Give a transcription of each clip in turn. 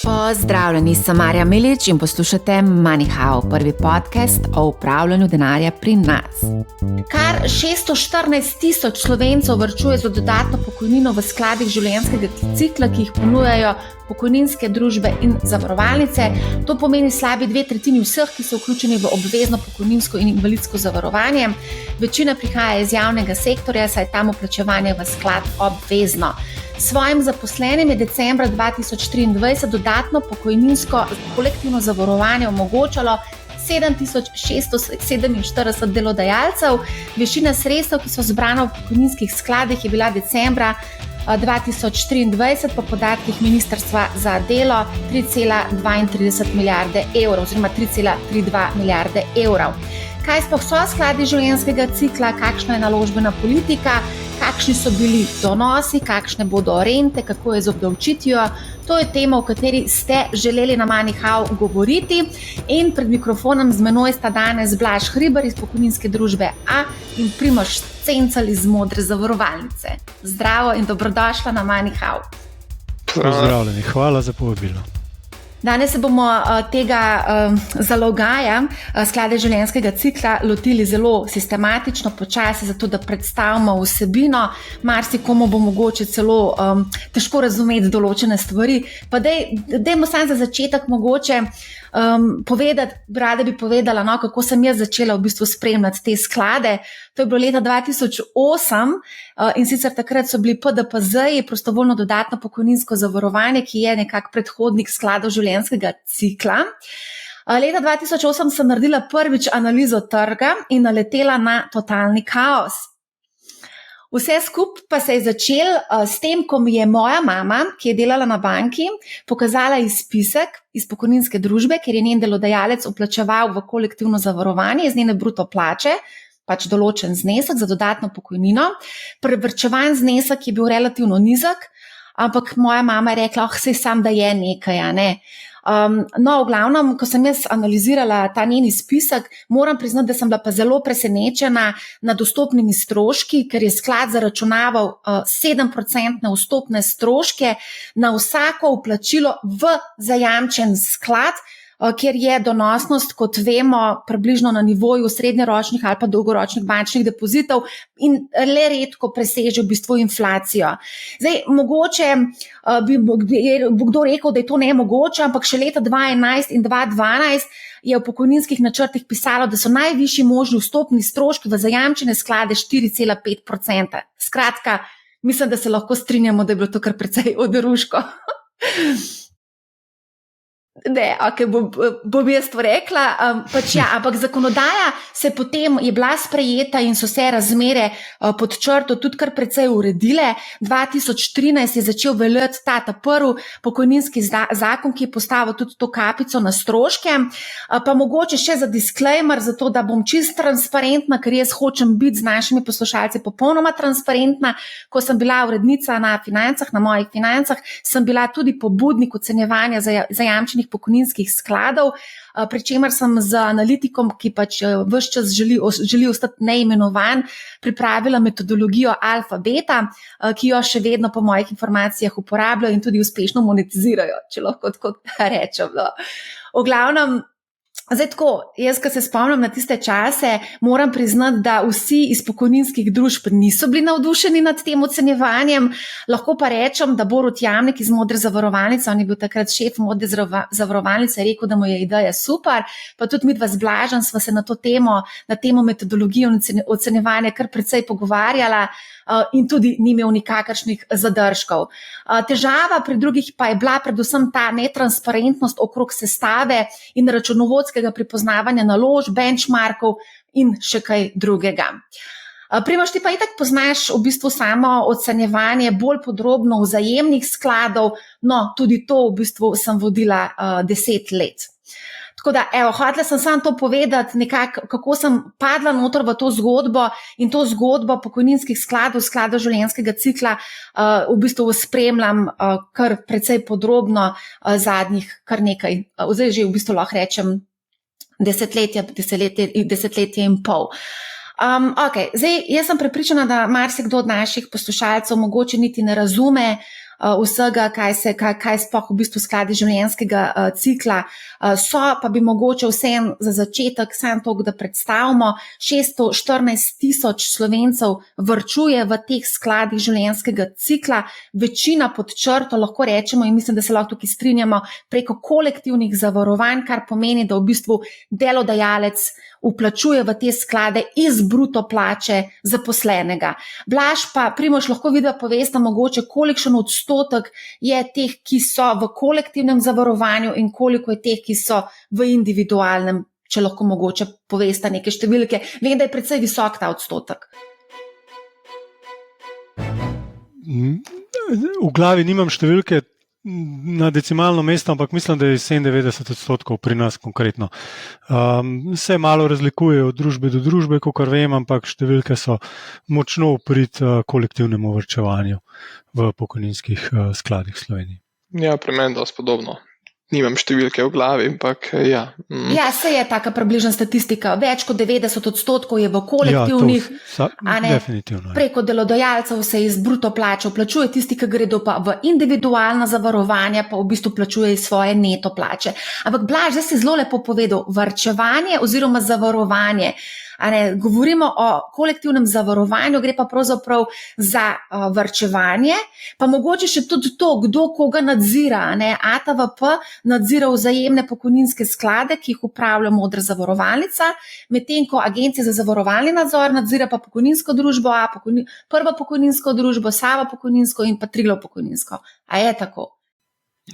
Pozdravljeni, sem Marja Milič in poslušate MoneyHow, prvi podcast o upravljanju denarja pri nas. Kar 614 tisoč Slovencev varčuje za dodatno pokojnino v skladih življenjskega cikla, ki jih ponujajo pokojninske družbe in zavarovalnice. To pomeni slabi 2/3 vseh, ki so vključeni v obvezno pokojninsko in invalidsko zavarovanje. Večina prihaja iz javnega sektorja, saj je tam vplačevanje v sklad obvezno. Svojim zaposlenim je decembra 2023 dodatno pokojninsko kolektivno zavarovanje omogočalo 7647 delodajalcev. Višina sredstev, ki so zbrana v pokojninskih skladih, je bila decembra 2023 po podatkih Ministrstva za delo 3,32 milijarde evrov oziroma 3,32 milijarde evrov. Kaj sploh so skladi življenjskega cikla, kakšna je naložbena politika, kakšni so bili donosi, kakšne bodo rente, kako je z obdavčitvijo. To je tema, o kateri ste želeli na MoneyHow govoriti. In pred mikrofonom z menoj sta danes Blaž Hribar iz pokojninske družbe A in Primož Cencelj iz Modre zavarovalnice. Zdravo in dobrodošla na MoneyHow. Pozdravljeni, hvala za povabilo. Danes se bomo tega zalogaja sklade življenjskega cikla lotili zelo sistematično, počasi, zato da predstavimo vsebino. Marsikomu bo mogoče celo težko razumeti določene stvari. Pa dajmo samo za začetek mogoče povedati, rada bi povedala, no, kako sem jaz začela v bistvu spremljati te sklade. To je bilo leta 2008 in sicer takrat so bili PDPZ-ji, prostovoljno dodatno pokojninsko zavarovanje, ki je nekak predhodnik skladov življenjskega cikla. Leta 2008 sem naredila prvič analizo trga in naletela na totalni kaos. Vse skupaj pa se je začel s tem, ko mi je moja mama, ki je delala na banki, pokazala izpisek iz pokojninske družbe, ker je njen delodajalec vplačeval v kolektivno zavarovanje iz njene bruto plače, pač določen znesek za dodatno pokojnino. Prevrčevan znesek je bil relativno nizek, ampak moja mama je rekla, saj sam da je nekaj, a ne. No, v glavnem, ko sem jaz analizirala ta njen izpisek, moram priznati, da sem bila pa zelo presenečena nad vstopnimi stroški, ker je sklad zaračunaval 7% vstopne stroške na vsako vplačilo v zajamčen sklad, kjer je donosnost, kot vemo, približno na nivoju srednjeročnih ali pa dolgoročnih bančnih depozitov in le redko preseže v bistvu inflacijo. Zdaj, mogoče bo kdo rekel, da je to nemogoče, ampak še leta 2011 in 2012 je v pokojninskih načrtih pisalo, da so najvišji možni vstopni stroški v zajamčene sklade 4,5%. Skratka, mislim, da se lahko strinjamo, da je bilo to kar precej oderuško. Ne, okay, bom jaz to rekla, ampak zakonodaja se potem je bila sprejeta in so se razmere pod črto tudi kar precej uredile. 2013 je začel veljati ta prvi pokojninski zakon, ki je postavil tudi to kapico na stroške. Pa mogoče še za disclaimer, zato da bom čisto transparentna, ker jaz hočem biti z našimi poslušalci popolnoma transparentna. Ko sem bila urednica na financah, na mojih financah, sem bila tudi pobudnik ocenjevanja zajamčenih pokojninskih skladov, pri čemer sem z analitikom, ki pač ves čas želi ostati neimenovan, pripravila metodologijo Alfa-Beta, ki jo še vedno po mojih informacijah uporabljajo in tudi uspešno monetizirajo, če lahko tako rečem. No. V glavnem, zdaj tako, jaz, ko se spomnim na tiste čase, moram priznati, da vsi iz pokojninskih družb niso bili navdušeni nad tem ocenjevanjem. Lahko pa rečem, da Borut Jamnik iz Modre zavarovalnice, on je bil takrat šef Modre zavarovalnice, je rekel, da mu je ideja super, pa tudi midva z Blažem sva se na temo metodologijo ocenjevanja kar precej pogovarjala in tudi ni imel nikakršnih zadržkov. Težava pri drugih pa je bila predvsem ta netransparentnost okrog sestave in računovodskega prepoznavanja naložb, benchmarkov in še kaj drugega. Primož, ti pa itak poznaš v bistvu samo ocenjevanje bolj podrobno vzajemnih skladov, no tudi to v bistvu sem vodila 10 let. Tako da, hotela sem samo to povedati, nekako, kako sem padla noter v to zgodbo in to zgodbo pokojninskih skladov življenjskega cikla v bistvu spremljam kar precej podrobno zadnjih kar nekaj, zdaj že v bistvu lahko rečem desetletje in pol. Okay. Zdaj, jaz sem prepričana, da marsikdo od naših poslušalcev mogoče niti ne razume vsega, kaj sploh v bistvu skladi življenjskega cikla so, pa bi mogoče vsem za začetek samo toliko, da predstavimo, 614,000 Slovencev varčuje v teh skladih življenjskega cikla, večina pod črto, lahko rečemo in mislim, da se lahko tukaj strinjamo, preko kolektivnih zavarovanj, kar pomeni, da v bistvu delodajalec vplačuje v te sklade iz bruto plače zaposlenega. Blaž pa, Primož, lahko vidva povesta mogoče, kolikšen odstotek je teh, ki so v kolektivnem zavarovanju in koliko je teh, ki so v individualnem, če lahko mogoče povesta neke številke. Vem, da je precej visok ta odstotek. V glavi nimam številke na decimalno mesto, ampak mislim, da je 97% pri nas konkretno. Se malo razlikuje od družbe do družbe, kakor vem, ampak številke so močno v prid kolektivnemu varčevanju v pokojninskih skladih v Sloveniji. Ja, pri meni dosti podobno. Nimam številke v glavi, ampak ja. Ja, se je taka približna statistika. Več kot 90% je v kolektivnih, definitivno. Preko delodajalcev se iz bruto plače vplačuje, tisti, ki gredo pa v individualna zavarovanja, pa v bistvu plačuje iz svoje neto plače. Ampak Blaž, zdaj si zelo lepo povedal, varčevanje oziroma zavarovanje. Govorimo o kolektivnem zavarovanju, gre pa pravzaprav za varčevanje, pa mogoče še tudi to, kdo koga nadzira. ATVP nadzira vzajemne pokojninske sklade, ki jih upravlja Modra zavarovalnica, medtem ko Agencija za zavarovalni nadzor nadzira pa pokojninsko družbo Prvo pokojninsko družbo, Sava pokojninsko in pa Triglav pokojninsko. A je tako?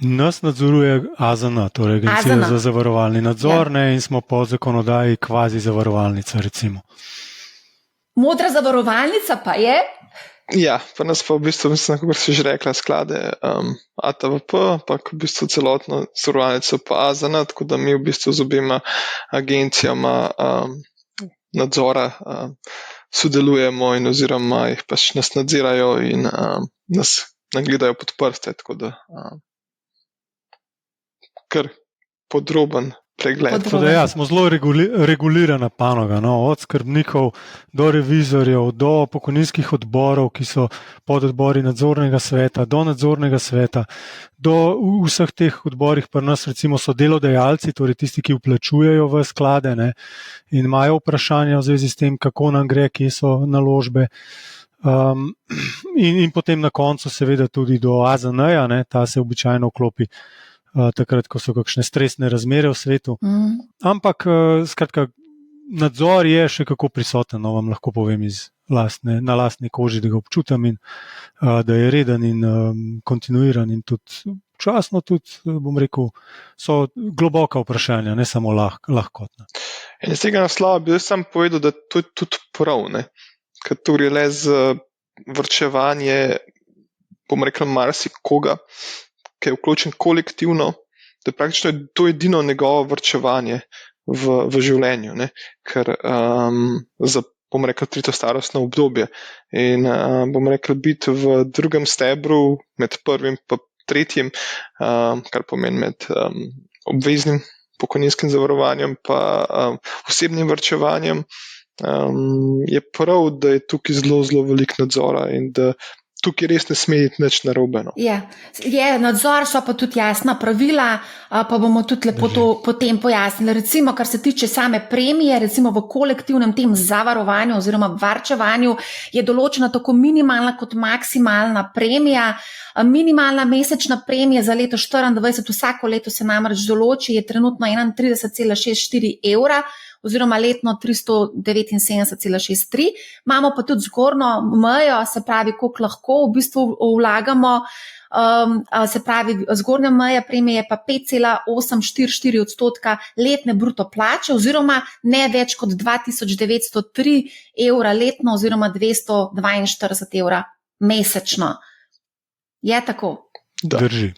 Nas nadzoruje AZN, torej Agencija za zavarovalni nadzor, in smo po zakonodaji kvazi zavarovalnica, recimo. Modra zavarovalnica pa je? Ja, pa nas pa v bistvu, mislim, kako si že rekla, sklade ATVP, pa v bistvu celotno zavarovalnico pa AZN, tako da mi v bistvu z obima agencijama nadzora sodelujemo in oziroma jih pač nas nadzirajo in nas nagledajo pod prste, tako da kar podroben pregled. Smo zelo regulirana panoga, od skrbnikov do revizorjev, do pokojninskih odborov, ki so pododbori nadzornega sveta, do nadzornega sveta, do vseh teh odborih pri nas recimo so delodajalci, torej tisti, ki vplačujejo v sklade, in imajo vprašanja v zvezi s tem, kako nam gre, kje so naložbe. In potem na koncu seveda tudi do AZN-ja, ta se običajno vklopi takrat, ko so kakšne stresne razmere v svetu. Ampak, skratka, nadzor je še kako prisoten, vam lahko povem na lastni koži, da ga občutam in da je reden in kontinuiran in tudi včasno tudi, bom rekel, so globoka vprašanja, ne samo lahkotna. In iz tega naslova bi sam povedal, da to je tudi prav, ker to je le z varčevanje, bom rekel, marsikoga, ki je vključen kolektivno, da praktično je to edino njegovo varčevanje v življenju, ker bom rekel, tretje starostno obdobje. In bom rekel, biti v drugem stebru med prvim pa tretjim, kar pomeni med obveznim pokojninskim zavarovanjem pa osebnim varčevanjem, je prav, da je tukaj zelo, zelo velik nadzora in da tukaj res ne sme iti nič narobe. Je nadzor, so pa tudi jasna pravila, pa bomo tudi lepo to potem pojasnili. Recimo, kar se tiče same premije, recimo v kolektivnem tem zavarovanju oziroma varčevanju je določena tako minimalna kot maksimalna premija. Minimalna mesečna premija za leto 2024, vsako leto se namreč določi, je trenutno 31,64 evra, oziroma letno 379,63. Imamo pa tudi zgornjo mejo, se pravi, koliko lahko v bistvu vlagamo, se pravi, zgornja meja premije je pa 5,844% letne bruto plače, oziroma ne več kot 2903 evra letno, oziroma 242 evra mesečno. Je tako? Drži.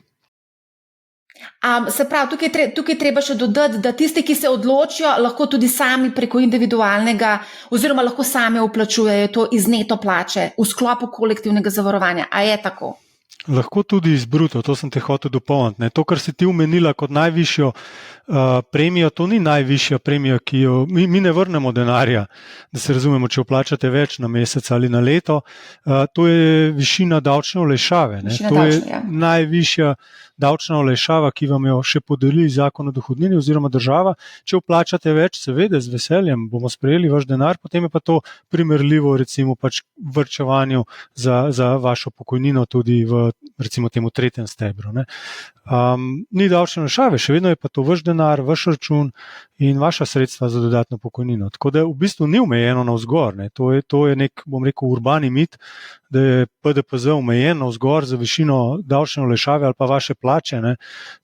Se pravi, tukaj treba še dodati, da tisti, ki se odločijo, lahko tudi sami preko individualnega oziroma lahko sami vplačujejo to iz neto plače v sklopu kolektivnega zavarovanja. A je tako? Lahko tudi iz bruto, to sem te hotel dopolniti. To, kar si ti omenila kot najvišjo premijo, to ni najvišja premija, ki jo mi ne vrnemo denarja, da se razumemo, če vplačate več na mesec ali na leto. To je višina davčne olajšave. To je najvišja davčna olajšava, ki vam jo še podeli Zakon o dohodnini oziroma država. Če vplačate več, seveda z veseljem bomo sprejeli vaš denar, potem je pa to primerljivo recimo pač varčevanju za vašo pokojnino tudi v recimo temu tretjem stebru. Ni davčne olajšave, še vedno je pa to vaš denar, vaš račun in vaša sredstva za dodatno pokojnino. Tako da v bistvu ni omejeno navzgor. To je nek, bom rekel, urbani mit, da je PDPZ omejen navzgor za višino davčne olajšave ali pa vaše plače.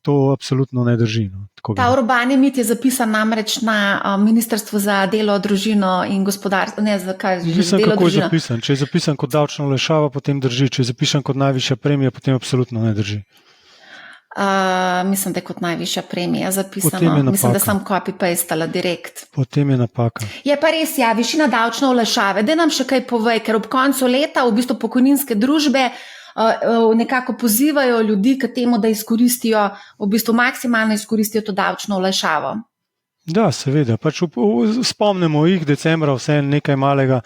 To absolutno ne drži. Ta urbani mit je zapisan namreč na Ministrstvu za delo, družino in gospodarstvo. Mislim, kako je zapisan. Če je zapisan kot davčna olajšava, potem drži. Če je zapisan kot najvišja premija, potem absolutno ne drži. Mislim, da je kot najvišja premija zapisano. Mislim, da sem copy-pastala direkt. Potem je napaka. Je pa res, višina davčne olajšave. Da nam še kaj povej, ker ob koncu leta v bistvu pokojninske družbe nekako pozivajo ljudi k temu, da izkoristijo, v bistvu maksimalno izkoristijo to davčno olajšavo. Da, seveda. Spomnimo jih, decembra vse nekaj malega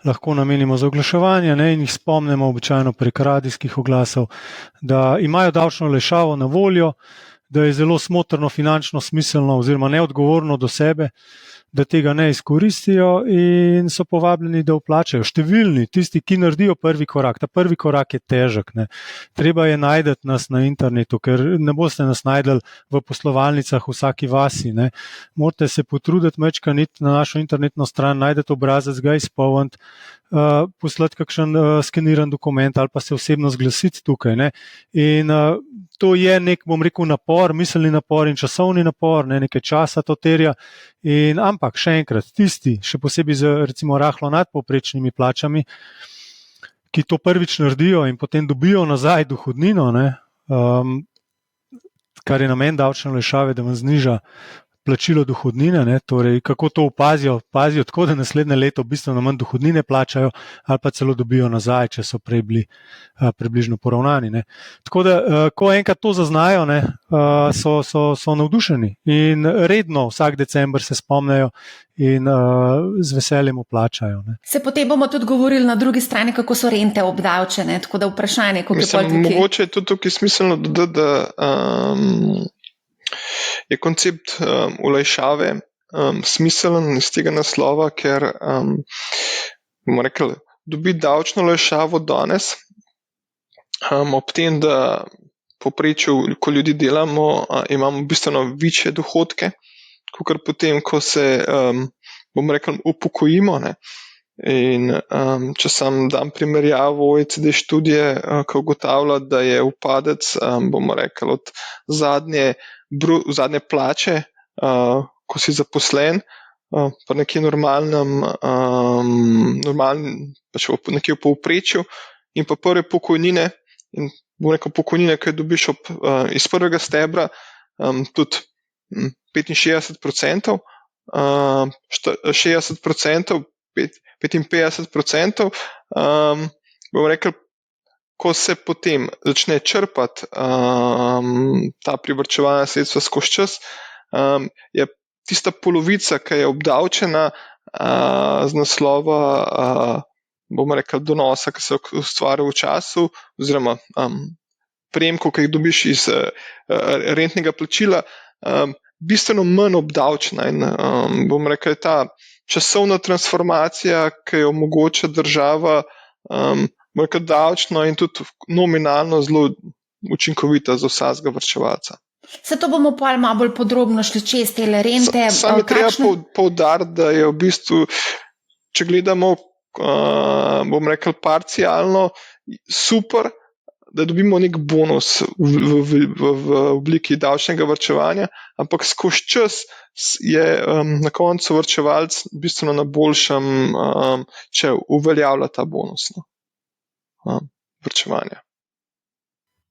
lahko namenimo za oglaševanje in jih spomnimo običajno prek radijskih oglasov, da imajo davčno olajšavo na voljo, da je zelo smotrno, finančno smiselno oziroma neodgovorno do sebe, da tega ne izkoristijo in so povabljeni, da vplačajo. Številni, tisti, ki naredijo prvi korak. Ta prvi korak je težek. Treba je najti nas na internetu, ker ne boste nas najdeli v poslovalnicah v vsaki vasi. Morate se potruditi, mečkaniti na našo internetno stran, najdete obrazec, ga izpolniti, poslati kakšen skeniran dokument ali pa se osebno zglasiti tukaj. In to je nek, bom rekel, napor, miselni napor in časovni napor, nekaj časa to terja. Ampak še enkrat, tisti, še posebej z recimo rahlo nadpovprečnimi plačami, ki to prvič naredijo in potem dobijo nazaj dohodnino, kar je namen davčne olajšave, da vam zniža plačilo dohodnine, torej kako to opazijo, tako da naslednje leto bistveno manj dohodnine plačajo ali pa celo dobijo nazaj, če so prej bili približno poravnani. Tako da, ko enkrat to zaznajo, so navdušeni in redno vsak december se spomnejo in z veseljem vplačajo. Se potem bomo tudi govorili na drugi strani, kako so rente obdavčene, tako da vprašanje, kako je pol tukaj. Mogoče je tudi tukaj smiselno dodati, da je koncept olajšave smiselen iz tega naslova, ker bomo rekli, dobiti davčno olajšavo danes, ob tem, da povprečju, ko ljudi delamo, imamo bistveno večje dohodke, kakor potem, ko se, bomo rekli, upokojimo. In če sam dam primerjavo OECD študije, ko ugotavlja, da je upadec, bomo rekli, od zadnje plače, ko si zaposlen, pa nekje normalnem, pač nekje v povprečju, in pa prve pokojnine, in bomo rekel pokojnine, ki dobiš iz prvega stebra, tudi 65%, 60%, 55%, bomo rekel, ko se potem začne črpati ta privarčevana sredstva skozi čas, je tista polovica, ki je obdavčena z naslova, bomo rekel, donosa, ki se ustvari v času, oziroma prejemkov, ki jih dobiš iz rentnega plačila, bistveno manj obdavčena. In bomo rekel, ta časovna transformacija, ki jo omogoča država, bomo rekel, davčno in tudi nominalno zelo učinkovita za vsakega varčevalca. Se to bomo pa malo bolj podrobno šli čez te rente. Sam je treba poudariti, da je v bistvu, če gledamo, bomo rekel, parcialno, super, da dobimo nek bonus v obliki davčnega varčevanja, ampak skozi čas je na koncu varčevalc bistveno na boljšem, če uveljavlja ta bonus varčevanja.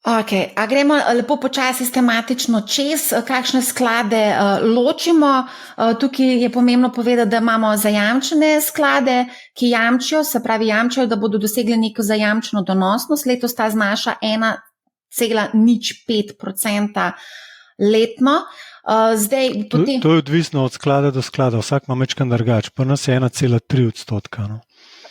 Okay. A gremo lepo počasi sistematično čez, kakšne sklade ločimo. Tukaj je pomembno povedati, da imamo zajamčene sklade, ki jamčijo, se pravi jamčijo, da bodo dosegli neko zajamčeno donosnost. Letos ta znaša 1,05% letno. To je odvisno od sklada do sklada, vsak ima mečkan drugače, pa nas je 1,3%. No.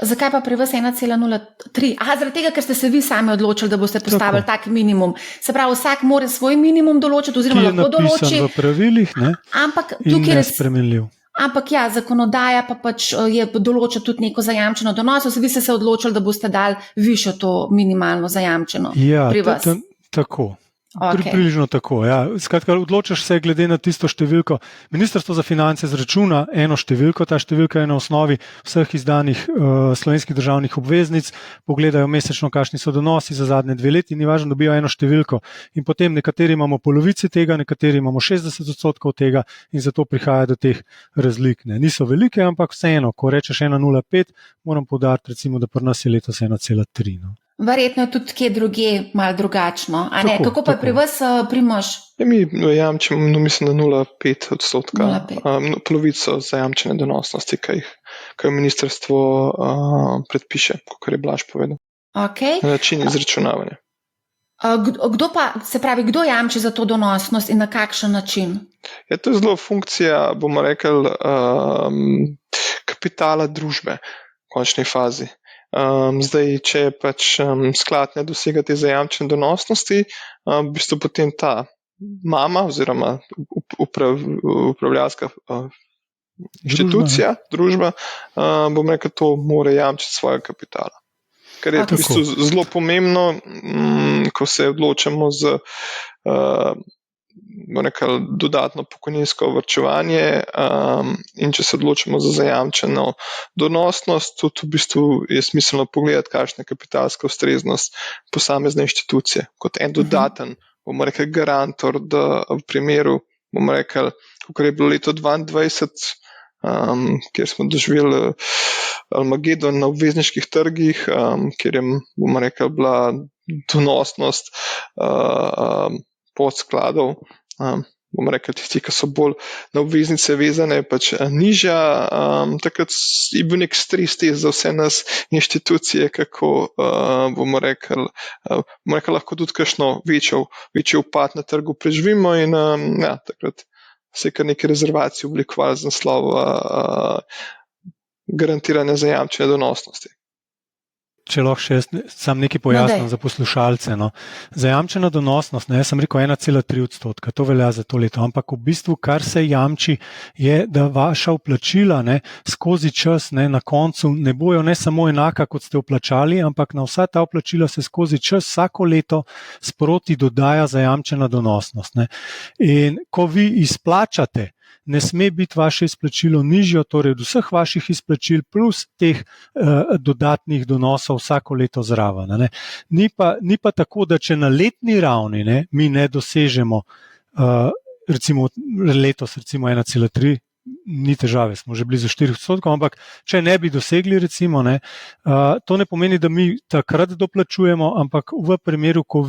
Zakaj pa pri vas 1,03? Zaradi tega, ker ste se vi sami odločili, da boste postavili tak minimum. Se pravi, vsak mora svoj minimum določiti, oziroma lahko določi. Ki je napisan v pravilih, ne? Ampak in nespremenljiv. Ampak ja, zakonodaja pa pač je določa tudi neko zajamčeno donosnost. Vi ste se odločili, da boste dali višjo to minimalno zajamčeno pri vas. Ja, tako. Okay. Približno tako, ja. Skratka, odločaš se glede na tisto številko. Ministrstvo za finance zračuna eno številko, ta številka je na osnovi vseh izdanih slovenskih državnih obveznic, pogledajo mesečno, kakšni so donosi za zadnje 2 leti in ni važno, dobijo eno številko. In potem nekateri imamo polovici tega, nekateri imamo 60% tega in zato prihaja do teh razlik. Ne. Niso velike, ampak vseeno, ko rečeš 1,05, moram poudariti, recimo, da pri nas je letos 1,3. No. Verjetno je tudi kje drugje malo drugačno. Kako pa je pri vas, Primož? Mi jamčimo, mislim, da 0,5%. Polovico zajamčene donosnosti, kaj ministrstvo predpiše, kot je Blaž povedal. Okay. Na način izračunavanja. Kdo jamči za to donosnost in na kakšen način? Ja, to je zelo funkcija, bomo rekli, kapitala družbe v končni fazi. Zdaj, če pač sklad ne dosega te zajamčene donosnosti, v bistvu potem ta mama oziroma upravljalska inštitucija, družba, bom rekel, to mora jamčiti svojega kapitala. Kar je v bistvu zelo pomembno, ko se odločamo z dodatno pokojninsko varčevanje in če se odločimo za zajamčeno donosnost, tudi v bistvu je smiselno pogledati, kakšna je kapitalska ustreznost posamezne inštitucije. Kot en dodaten, bomo rekli, garantor, da v primeru, bomo rekli, kako je bilo leto 2022, kjer smo doživeli Armagedon na obvezniških trgih, kjer je, bomo rekli, bila donosnost podskladov, bomo rekli, tisti, ki so bolj na obveznice vezane, pač nižja. Takrat je bil nek stres test za vse nas inštitucije, kako bomo rekli, lahko tudi kakšno večji upad na trgu preživimo in takrat se je kar nekaj rezervacij oblikovali z naslova garantirane zajamčene donosnosti. Če lahko še sam nekaj pojasnim za poslušalce. No. Zajamčena donosnost, jaz sem rekel 1,3%, to velja za to leto, ampak v bistvu, kar se jamči, je, da vaša vplačila skozi čas na koncu ne bojo ne samo enaka, kot ste vplačali, ampak na vsa ta vplačila se skozi čas vsako leto sproti dodaja zajamčena donosnost. Ne. In ko vi izplačate, ne sme biti vaše izplačilo nižjo, torej od vseh vaših izplačil plus teh dodatnih donosov vsako leto zraven. Ni pa tako, da če na letni ravni mi ne dosežemo recimo letos 1,3, ni težave, smo že blizu 4%, ampak če ne bi dosegli, recimo, to ne pomeni, da mi takrat doplačujemo, ampak v primeru, ko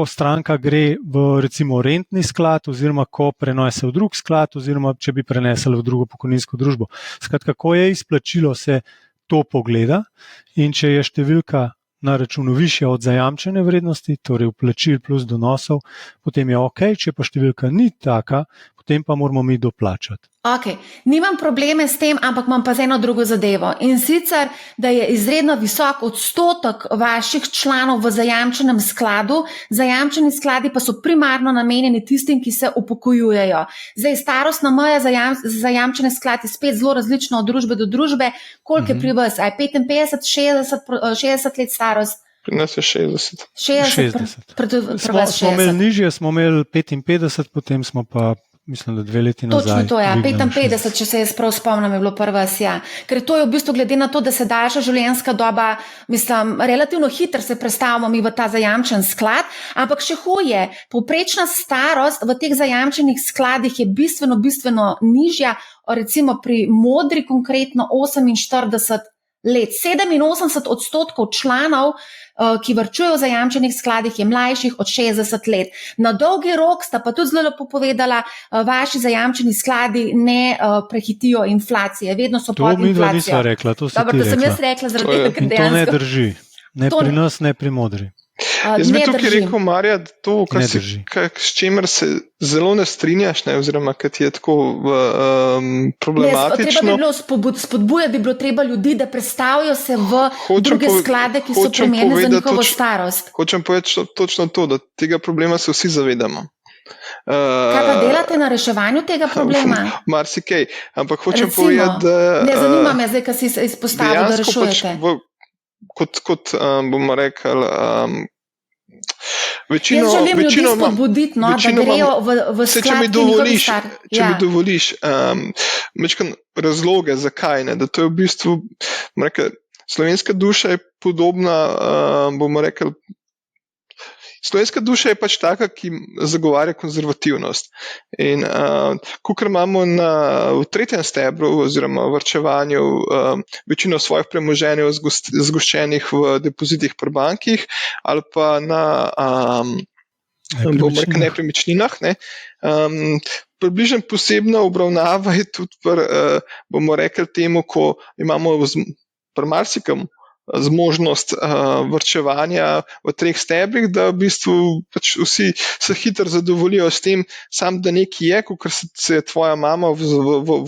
stranka gre v recimo rentni sklad oziroma ko prenese v drug sklad oziroma če bi prenesla v drugo pokojninsko družbo. Skratka, ko je izplačilo, se to pogleda in če je številka na računu višja od zajamčene vrednosti, torej vplačil plus donosov, potem je ok, če pa številka ni taka, potem pa moramo mi doplačati. Ok, nimam probleme s tem, ampak imam pa z eno drugo zadevo. In sicer, da je izredno visok odstotek vaših članov v zajamčenem skladu, zajamčeni skladi pa so primarno namenjeni tistim, ki se upokojujejo. Zdaj, starostna meja za zajamčene sklad je spet zelo različna od družbe do družbe. Koliko je pri vas? 55, 60 let starost? Pri nas je 60. 60. Smo imeli nižje, smo imeli 55, potem smo pa mislim, da 2 leti nazaj. Točno to, ja. 55, če se jaz prav spomnim, je bilo pri vas, ja. Ker to je v bistvu glede na to, da se daljša življenjska doba, mislim, relativno hitro se prestavimo mi v ta zajamčen sklad, ampak še huje, povprečna starost v teh zajamčenih skladih je bistveno nižja, recimo pri modri konkretno 48 let. 87% članov, ki varčujejo v zajamčenih skladih, je mlajših od 60 let. Na dolgi rok sta pa tudi zelo lepo povedala, vaši zajamčeni skladi ne prehitijo inflacije, vedno so pod inflacijo. To midva nisva rekla, to si Dobro, ti to sem rekla. jaz rekla, zaradi tega, ker In to ne dejansko drži. Ne pri nas, ne pri modri. Jaz bi tukaj rekel, Marja, to, s čimer se zelo ne strinjaš, ne, oziroma kad je tako problematično. Spodbujati bi bilo treba ljudi, da predstavijo se v druge sklade, ki so primerne za njihovo starost. Hočem povedati točno to, da tega problema se vsi zavedamo. Kaj pa delate na reševanju tega problema? Marsikaj, ampak hočem povedati, da... Ne, zanima me zdaj, kaj si izpostavil, da rešujete. Kot bomo rekli, večino... Jaz želim ljudi spodbuditi, da grejo v sklad, ki njihovi star. Če mi dovoliš, mečkam razloge, zakaj ne, da to je v bistvu, bomo rekli, slovenska duša je podobna, bomo rekli, slovenska duša je pač taka, ki zagovarja konzervativnost. In kakor imamo v tretjem stebru oziroma v varčevanju večino svojih premoženj zgoščenih v depozitih pri bankih ali pa na bomo rekli nepremičninah, ne, približno posebna obravnava je tudi bomo rekli temu, ko imamo pri marsikom zmožnost varčevanja v treh stebrih, da v bistvu pač vsi se hitro zadovoljijo s tem, sam da nekaj je, kot se je tvoja mama v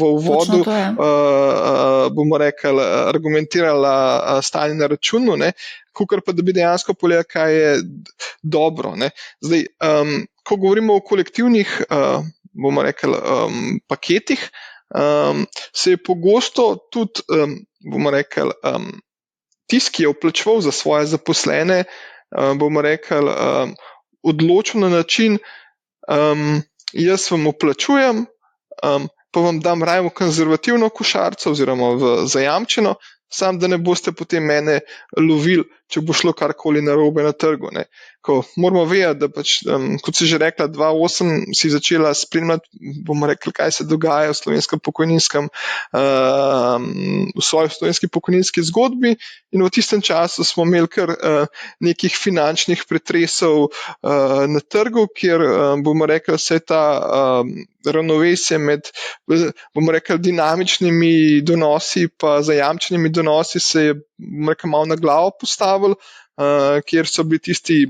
uvodu bomo rekli, argumentirala stanje na računu, ne, kot pa da bi dejansko povedala, kaj je dobro. Ne. Zdaj, ko govorimo o kolektivnih bomo rekli, paketih, se je pogosto tudi bomo rekli, tisti, ki je vplačeval za svoje zaposlene, bomo rekli, odločil na način, jaz vam vplačujem, pa vam dam raje v konzervativno košarico oziroma v zajamčeno, sam da ne boste potem mene lovili, če bo šlo karkoli narobe na trgu. Ne. Ko moramo vedeti, da pač, kot si že rekla, 2008 si začela spremljati, bomo rekli, kaj se dogaja v slovenskem pokojninskem, v svoji slovenski pokojninski zgodbi, in v tistem času smo imeli kar nekih finančnih pretresov na trgu, kjer bomo rekli, se je ta ravnovesje med, bomo rekli, dinamičnimi donosi pa zajamčenimi donosi se je, bomo rekli, malo na glavo postavil, kjer so bili tisti,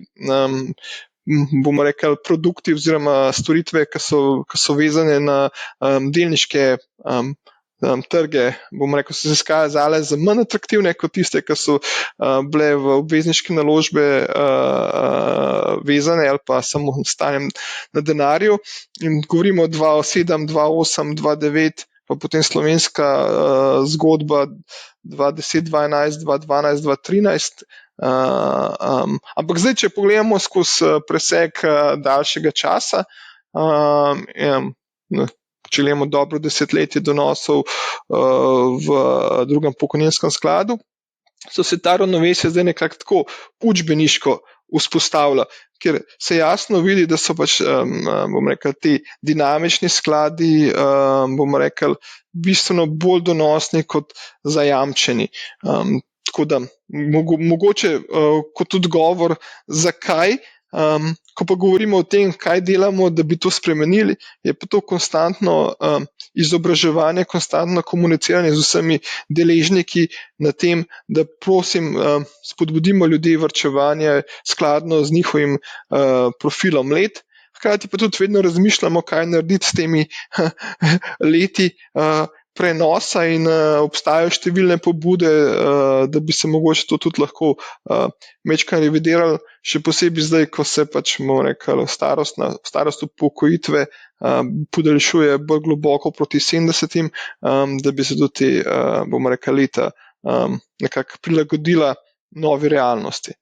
bomo rekli, produkti oziroma storitve, ki so vezane na delniške trge, bomo rekli, so se izkazale za manj atraktivne kot tiste, ki so bile v obvezniške naložbe vezane ali pa samo stanjem na denarju. In govorimo o 2007, 2008, 2009, pa potem slovenska zgodba 2010, 2011, 2012, 2013. Ampak zdaj, če pogledamo skozi presek daljšega časa, če gledamo dobro desetletje donosov v drugem pokojninskem skladu, so se ta ravnovesje zdaj nekako tako učbeniško vzpostavlja, ker se jasno vidi, da so pač, bomo rekli, ti dinamični skladi, bomo rekli, bistveno bolj donosni kot zajamčeni. Tako da, mogoče kot odgovor, zakaj, ko pa govorimo o tem, kaj delamo, da bi to spremenili, je pa to konstantno izobraževanje, konstantno komuniciranje z vsemi deležniki na tem, da prosim spodbudimo ljudi varčevanje skladno z njihovim profilom let. Hkrati pa tudi vedno razmišljamo, kaj narediti s temi leti prenosa in obstajajo številne pobude, da bi se mogoče to tudi lahko majčkeno revidirali, še posebej zdaj, ko se pač, bomo rekli, starost upokojitve podaljšuje bolj globoko proti 70, da bi se do te, bomo rekli, leta nekako prilagodila novi realnosti.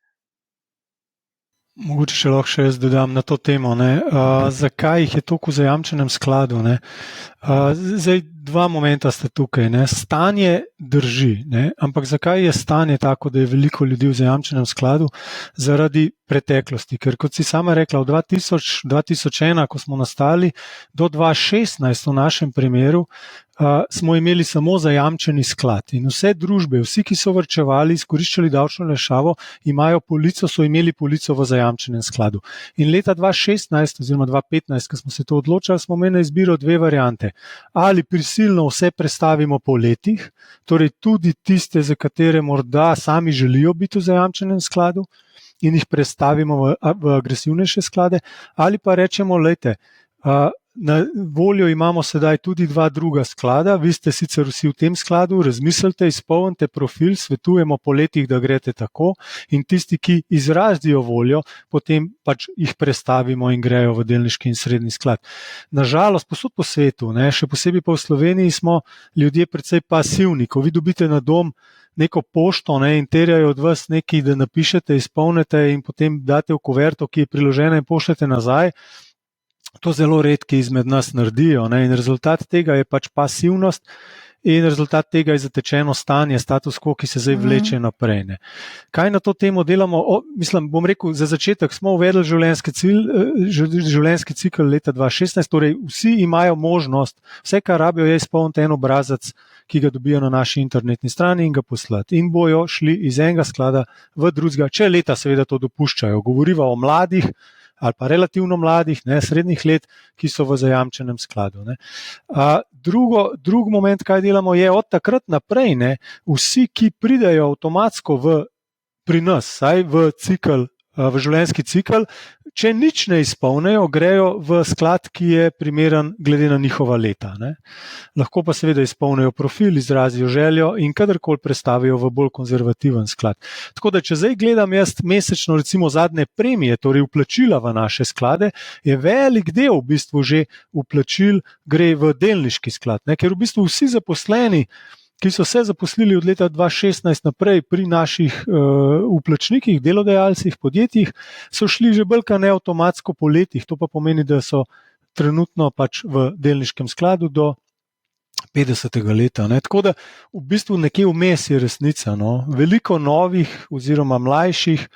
Mogoče še lahko še jaz dodam na to temo, zakaj jih je toliko v zajamčenem skladu. Zdaj, dva momenta sta tukaj. Stanje drži, ampak zakaj je stanje tako, da je veliko ljudi v zajamčenem skladu? Zaradi preteklosti. Ker kot si sama rekla, od 2001, ko smo nastali, do 2016 v našem primeru, smo imeli samo zajamčeni sklad. In vse družbe, vsi, ki so varčevali, izkoriščali davčno olajšavo, so imeli polico v zajamčenem skladu. In leta 2016 oziroma 2015, ko smo se to odločali, smo imeli na izbiro dve variante. Ali prisilno vse prestavimo po letih, torej tudi tiste, za katere morda sami želijo biti v zajamčenem skladu in jih prestavimo v agresivnejše sklade, ali pa rečemo, lejte, na voljo imamo sedaj tudi dva druga sklada, vi ste sicer vsi v tem skladu, razmislite, izpolnite profil, svetujemo po letih, da greste tako, in tisti, ki izrazijo voljo, potem pač jih prestavimo in grejo v delniški in srednji sklad. Nažalost, povsod po svetu, še posebej pa v Sloveniji, smo ljudje precej pasivni. Ko vi dobite na dom neko pošto in terjajo od vas nekaj, da napišete, izpolnite in potem date v kuverto, ki je priložena, in pošljete nazaj. To zelo redki izmed nas naredijo, in rezultat tega je pač pasivnost in rezultat tega je zatečeno stanje, status quo, ki se zdaj vleče naprej. Kaj na to temo delamo? Bom rekel, za začetek smo uvedli življenjski cikl leta 2016, torej vsi imajo možnost, vse, kar rabijo, je izpolniti en obrazac, ki ga dobijo na naši internetni strani in ga poslati. In bojo šli iz enega sklada v drugega, če leta seveda to dopuščajo. Govoriva o mladih, ali pa relativno mladih, srednjih let, ki so v zajamčenem skladu. Drug moment, kaj delamo, je od takrat naprej, vsi, ki pridejo avtomatsko pri nas, saj v življenjski cikl, če nič ne izpolnejo, grejo v sklad, ki je primeren glede na njihova leta. Lahko pa seveda izpolnejo profil, izrazijo željo in kadarkoli prestavijo v bolj konzervativen sklad. Tako da, če zdaj gledam jaz mesečno recimo zadnje premije, torej vplačila v naše sklade, je velik del v bistvu že vplačil gre v delniški sklad, ker v bistvu vsi zaposleni, ki so se zaposlili od leta 2016 naprej pri naših vplačnikih, delodajalcih, podjetjih, so šli že bolj ne avtomatsko po letih. To pa pomeni, da so trenutno pač v delniškem skladu do 50. leta. Tako da v bistvu nekje vmes je resnica. Veliko novih oziroma mlajših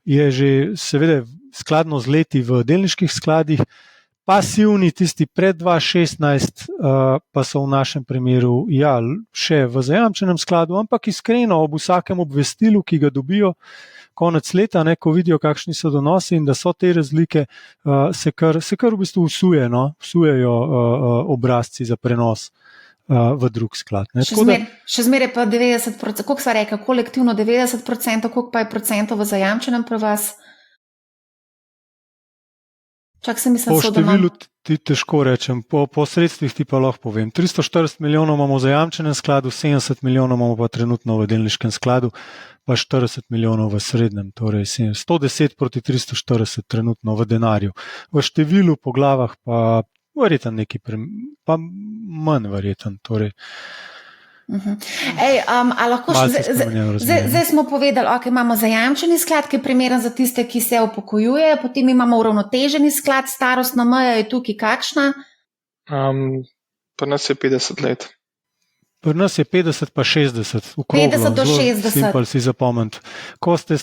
je že seveda skladno z leti v delniških skladih, pasivni, tisti pred 2016, pa so v našem primeru še v zajamčenem skladu, ampak iskreno ob vsakem obvestilu, ki ga dobijo konec leta, ko vidijo, kakšni so donosi in da so te razlike, se kar v bistvu vsujejo obrazci za prenos v drug sklad. Še zmeraj pa 90%, koliko sva rekla, kolektivno 90%, koliko pa je procentov v zajamčenem pri vas? Po številu ti težko rečem, po sredstvih ti pa lahko povem. 340 milijonov imamo v zajamčenem skladu, 70 milijonov imamo pa trenutno v delniškem skladu, pa 40 milijonov v srednjem, torej 110 proti 340 trenutno v denarju. V številu po glavah pa verjeten nekaj, pa manj verjeten, torej. Zdaj smo povedali, imamo zajamčeni sklad, ki je primeren za tiste, ki se upokojujejo, potem imamo uravnoteženi sklad, starostna meja je tukaj kakšna? Pri nas je 50 let. Pri nas je 50 pa 60, okroglo, 50 do 60. Simpel si zapomniti. Ko ste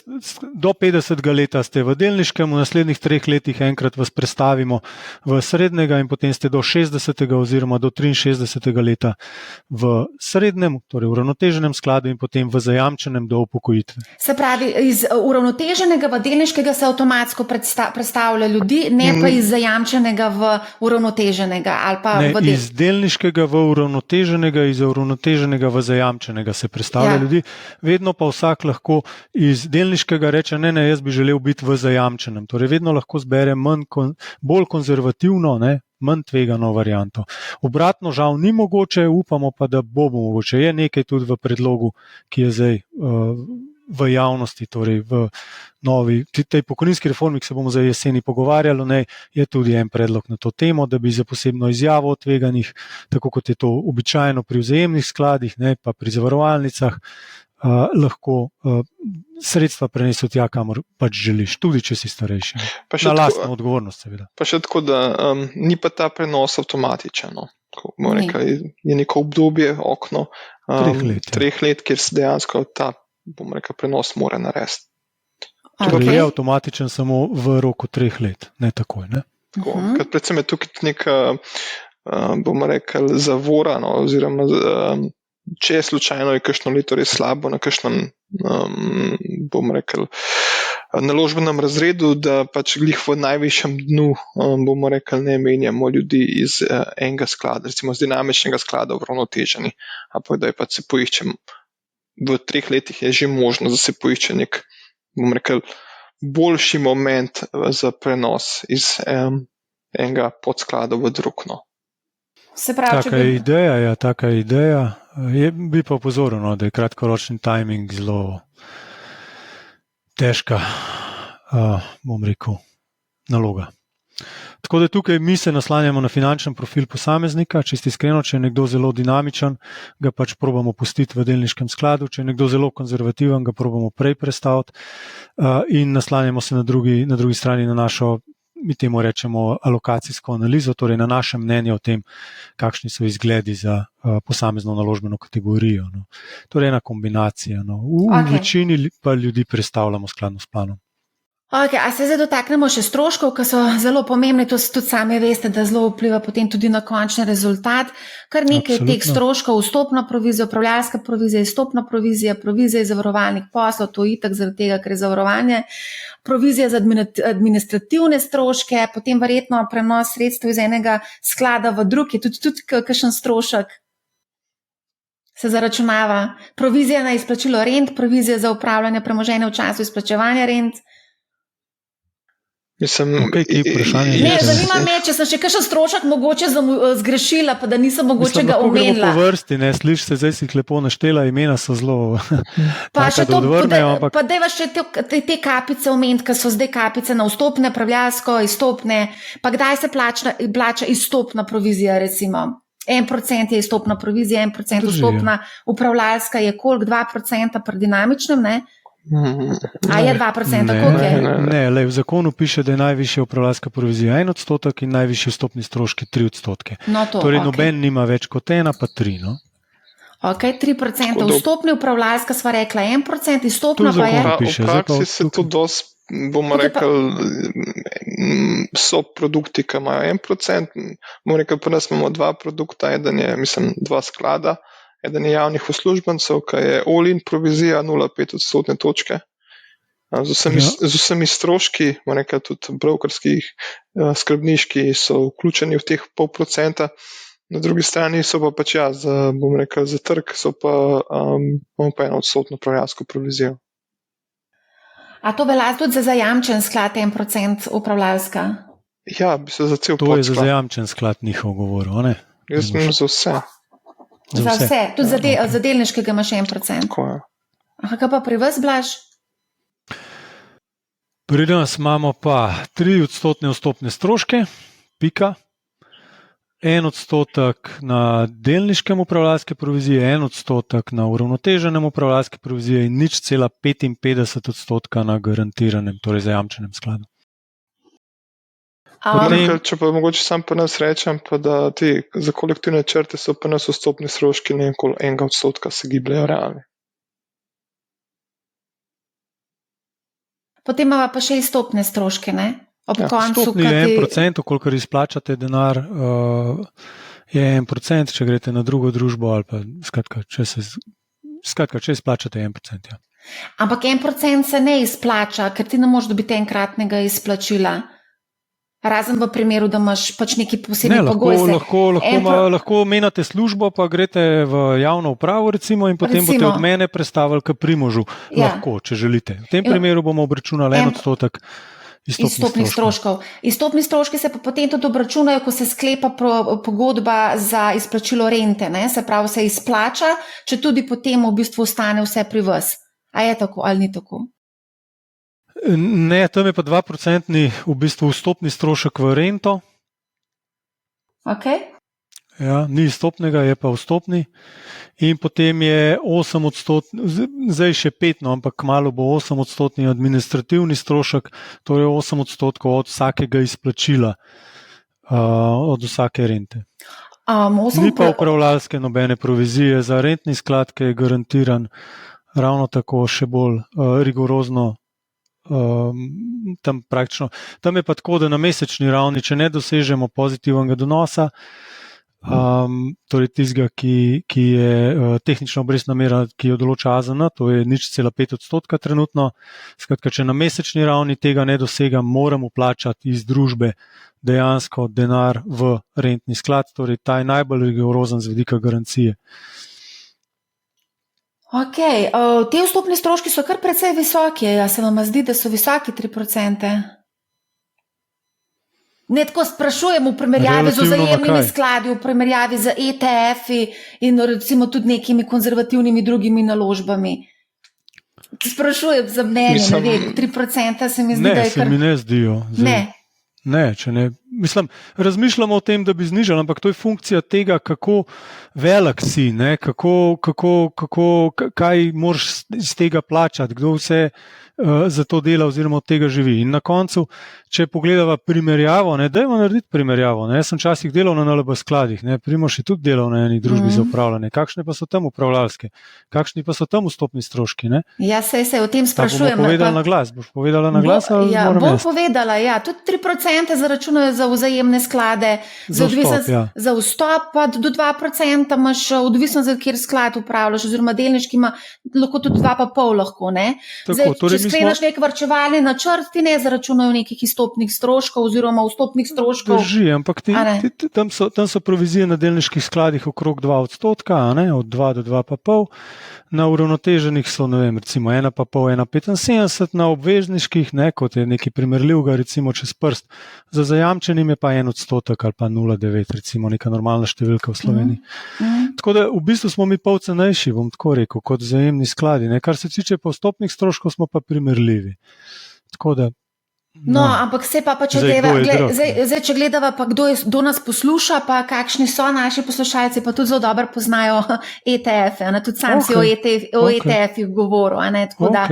do 50. leta ste v delniškem, v naslednjih 3 letih enkrat vas prestavimo v srednjega in potem ste do 60. oziroma do 63. leta v srednjem, torej v uravnoteženem skladu in potem v zajamčenem do upokojitve. Se pravi, iz uravnoteženega v delniškega se avtomatsko prestavlja ljudi, ne pa iz zajamčenega v uravnoteženega ali pa v iz delniškega v uravnoteženega, iz uravnoteženega v zajamčenega se predstavlja ljudi, vedno pa vsak lahko iz delniškega reče, ne, jaz bi želel biti v zajamčenem. Torej vedno lahko zbere bolj konzervativno, manj tvegano varianto. Obratno žal ni mogoče, upamo pa, da bo mogoče. Je nekaj tudi v predlogu, ki je zdaj v javnosti, torej v novi, tej pokojninski reformi, ki se bomo za jeseni pogovarjali, je tudi en predlog na to temo, da bi za posebno izjavo o tveganjih, tako kot je to običajno pri vzajemnih skladih, pa pri zavarovalnicah, lahko sredstva prenesel tja, kamor pač želiš, tudi če si starejši. Na lastno odgovornost, seveda. Pa še tako, da ni pa ta prenos avtomatičen. Je neko obdobje, okno 3 let, kjer se dejansko ta prenos mora narediti. Torej je avtomatičen samo v roku 3 let, ne takoj. Predvsem je tukaj nek bomo rekli, zavora, no, oziroma če je slučajno je kakšno leto res slabo na kakšnem, bomo rekli, naložbenem razredu, da pač glih v najvišjem dnu, bomo rekli, ne menjamo ljudi iz enega sklada, recimo z dinamičnega sklada uravnoteženi, ampak da je pač se poiščem, v 3 letih je že možno, da se poišče nek, bomo rekli, boljši moment za prenos iz enega podsklada v drug, no. Se pravi, Taka ideja. Bi pa opozoril, no, da je kratkoročni timing zelo težka, bom rekel, naloga. Tako da tukaj mi se naslanjamo na finančen profil posameznika, čisto iskreno, če je nekdo zelo dinamičen, ga pač probamo pustiti v delniškem skladu, če je nekdo zelo konzervativen, ga probamo prej prestaviti in naslanjamo se na drugi strani na našo, mi temu rečemo, alokacijsko analizo, torej na naše mnenje o tem, kakšni so izgledi za posamezno naložbeno kategorijo. No. Torej ena kombinacija. No. V večini pa ljudi prestavljamo skladno s planom. Okay, a se zdaj dotaknemo še stroškov, ki so zelo pomembni, to tudi sami veste, da zelo vpliva potem tudi na končni rezultat. Kar nekaj teh stroškov, vstopna provizija, upravljalska provizija, izstopna provizija, provizija iz zavarovalnih poslov, to itak zaradi tega, ker je zavarovanje, provizija za administrativne stroške, potem verjetno prenos sredstev iz enega sklada v drug, je tudi kakšen strošek se zaračunava, provizija na izplačilo rent, provizija za upravljanje premoženja v času izplačevanja rent. Zanima me, če sem še kakšen strošek mogoče zgrešila, pa da nisem mogoče ga omenila. Po vrsti, ne, sliš se, zdaj si lepo naštela, imena so zelo taka, da odvrnejo. Pa dajva še te kapice omeniti, ker so zdaj kapice na vstopne, upravljalsko, izstopne, pa kdaj se plača izstopna provizija, recimo? 1% je izstopna provizija, 1% vstopna, upravljalska je koliko? 2% pri dinamičnem, ne? A je 2%, koliko je? Ne, v zakonu piše, da je najvišja upravljalska provizija 1% in najvišji vstopni stroški 3%. No torej noben nima več kot 1, pa 3, no? Ok, 3%. Vstopni upravljalska sva rekla 1%, izstopna pa je? V praksi se to dosti, bomo rekli, so produkti, ki imajo 1%, bomo rekli, pri nas imamo 2 produkta, eden je, mislim, 2 sklada, eden je javnih uslužbencev, ki je all-in provizija 0,5% točke. Z vsemi stroški, bomo rekli, tudi brokerskih, skrbniški so vključeni v teh 0,5%. Na drugi strani so pa pač bomo rekli, za trg so pa 1% upravljalsko provizijo. A to velja tudi za zajamčen sklad 1% upravljalska? Ja, bi se za cel podsklad. To je za zajamčen sklad njihov govoril, ne? Jaz mislim za vse. Za vse, tudi za delniškega imaš 1%. Tako je. Aha, kaj pa pri vas, Blaž? Pri nas imamo pa 3% vstopne stroške, pika, 1% na delniškem upravljalske provizije, 1% na uravnoteženem upravljalske provizije in 0,55% na garantiranem, torej zajamčenem skladu. Če pa mogoče sam pa nas rečem, pa da za kolektivne črte so pa nas vstopni stroški nekoli 1% se gibljajo realni. Potem imamo pa še izstopne stroške, ne? Vstopni je 1%, kolikor izplačate denar, je 1%, če greste na drugo družbo ali pa skratka, če izplačate 1%. Ja. Ampak 1% se ne izplača, ker ti ne moreš dobiti enkratnega izplačila. Razen v primeru, da imaš pač neki posebni pogoj. Lahko menjate službo, pa greste v javno upravo recimo in potem boste od mene prestavili k Primožu. Lahko, če želite. V tem primeru bomo obračunali 1% izstopnih stroškov. Izstopni stroški se pa potem tudi obračunajo, ko se sklepa pogodba za izplačilo rente. Ne? Se pravi, se izplača, če tudi potem v bistvu ostane vse pri vas. A je tako ali ni tako? Ne, tam je pa 2% v bistvu vstopni strošek v rento. Ok. Ja, ni izstopnega, je pa vstopni. In potem je 8%, zdaj še 5%, no, ampak kmalu bo 8% administrativni strošek, torej 8% od vsakega izplačila, od vsake rente. Ni pa upravljalske nobene provizije, za rentni sklad, ki je garantiran ravno tako še bolj rigorozno. Tam je pa tako, da na mesečni ravni, če ne dosežemo pozitivnega donosa, torej tistega, ki je tehnična obrestna mera, ki jo določa AZN, to je 0,5% trenutno. Skratka, če na mesečni ravni tega ne dosegam, moram vplačati iz družbe dejansko denar v rentni sklad, torej ta je najbolj rigorozen z vidika garancije. Ok, te vstopni stroški so kar precej visoki, a se vam zdi, da so visoki 3%? Ne tako sprašujem v primerjavi z vzajemnimi skladi, v primerjavi z ETF-i in recimo tudi nekimi konzervativnimi drugimi naložbami. Sprašujem za mnenje, ne vem, 3% se mi zdi, da je kar... Ne, se mi ne zdijo. Ne, če ne. Mislim, razmišljamo o tem, da bi znižali, ampak to je funkcija tega, kako velik si, ne? Kaj moraš iz tega plačati, kdo vse za to dela oziroma od tega živi. In na koncu, če pogledava primerjavo, dajmo narediti primerjavo. Jaz sem včasih delal na NLB skladih, Primož je tudi delal na eni družbi za upravljanje. Kakšne pa so tam upravljalske? Kakšni pa so tam vstopni stroški? Ja, se o tem sprašujem. Boš povedala na glas? Boš povedala na glas? Bom povedala, ja. Tudi 3% zaračunajo za vzajemne sklade, za vstop pa do 2% imaš, odvisno za kjer sklad upravljaš, oziroma delniški ima lahko tudi 2,5 lahko, ne? Če skleneš nek varčevalni načrt, ti ne zaračunajo nekih izstopnih stroškov oziroma vstopnih stroškov. Drži, ampak tam so provizije na delniških skladih okrog 2%, od 2 do 2,5%. Na uravnoteženih so, recimo 1,5, 1,75, na obvezniških, kot je neki primerljivega, recimo čez prst. Za zajamčenim je pa 1% ali pa 0,9, recimo neka normalna številka v Sloveniji. Tako da v bistvu smo mi pol cenejši, bom tako rekel, kot vzajemni skladi. Kar se tiče pa vstopnih stroškov, smo pa primerljivi. Tako da No, ampak se pa če če gledava, pa kdo nas posluša, pa kakšni so naši poslušalci, pa tudi zelo dobro poznajo ETF-e, tudi sam si o ETF-ih govoril, tako da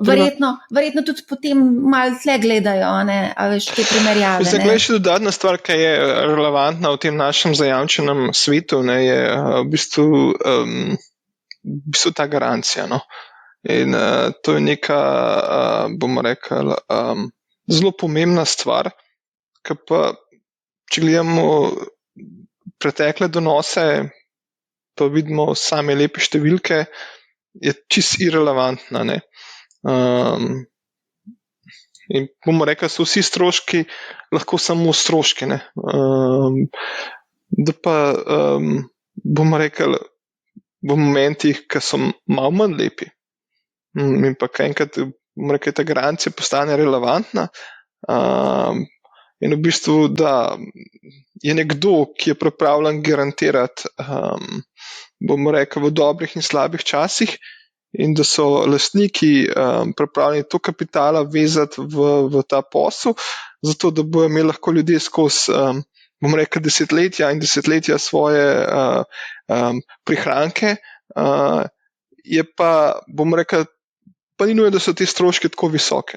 verjetno tudi potem malo tle gledajo, a veš, te primerjave. Zdaj, še dodatna stvar, ki je relevantna v tem našem zajamčenem svetu, je v bistvu ta garancija. In to je neka, bomo rekli, zelo pomembna stvar, ki pa, če gledamo pretekle donose, pa vidimo same lepe številke, je čisto irelevantna. In bomo rekli, so vsi stroški lahko samo stroški. Da pa bomo rekli, v momentih, ki so malo manj lepi, in pa enkrat ta garancija postane relevantna, in v bistvu, da je nekdo, ki je pripravljen garantirati, bomo rekli, v dobrih in slabih časih, in da so lastniki pripravljeni to kapitala vezati v ta posel, zato da bodo imeli lahko ljudje skozi, bomo rekli, desetletja in desetletja svoje prihranke, je pa, bomo rekli, pa ni nujno, da so ti stroški tako visoki.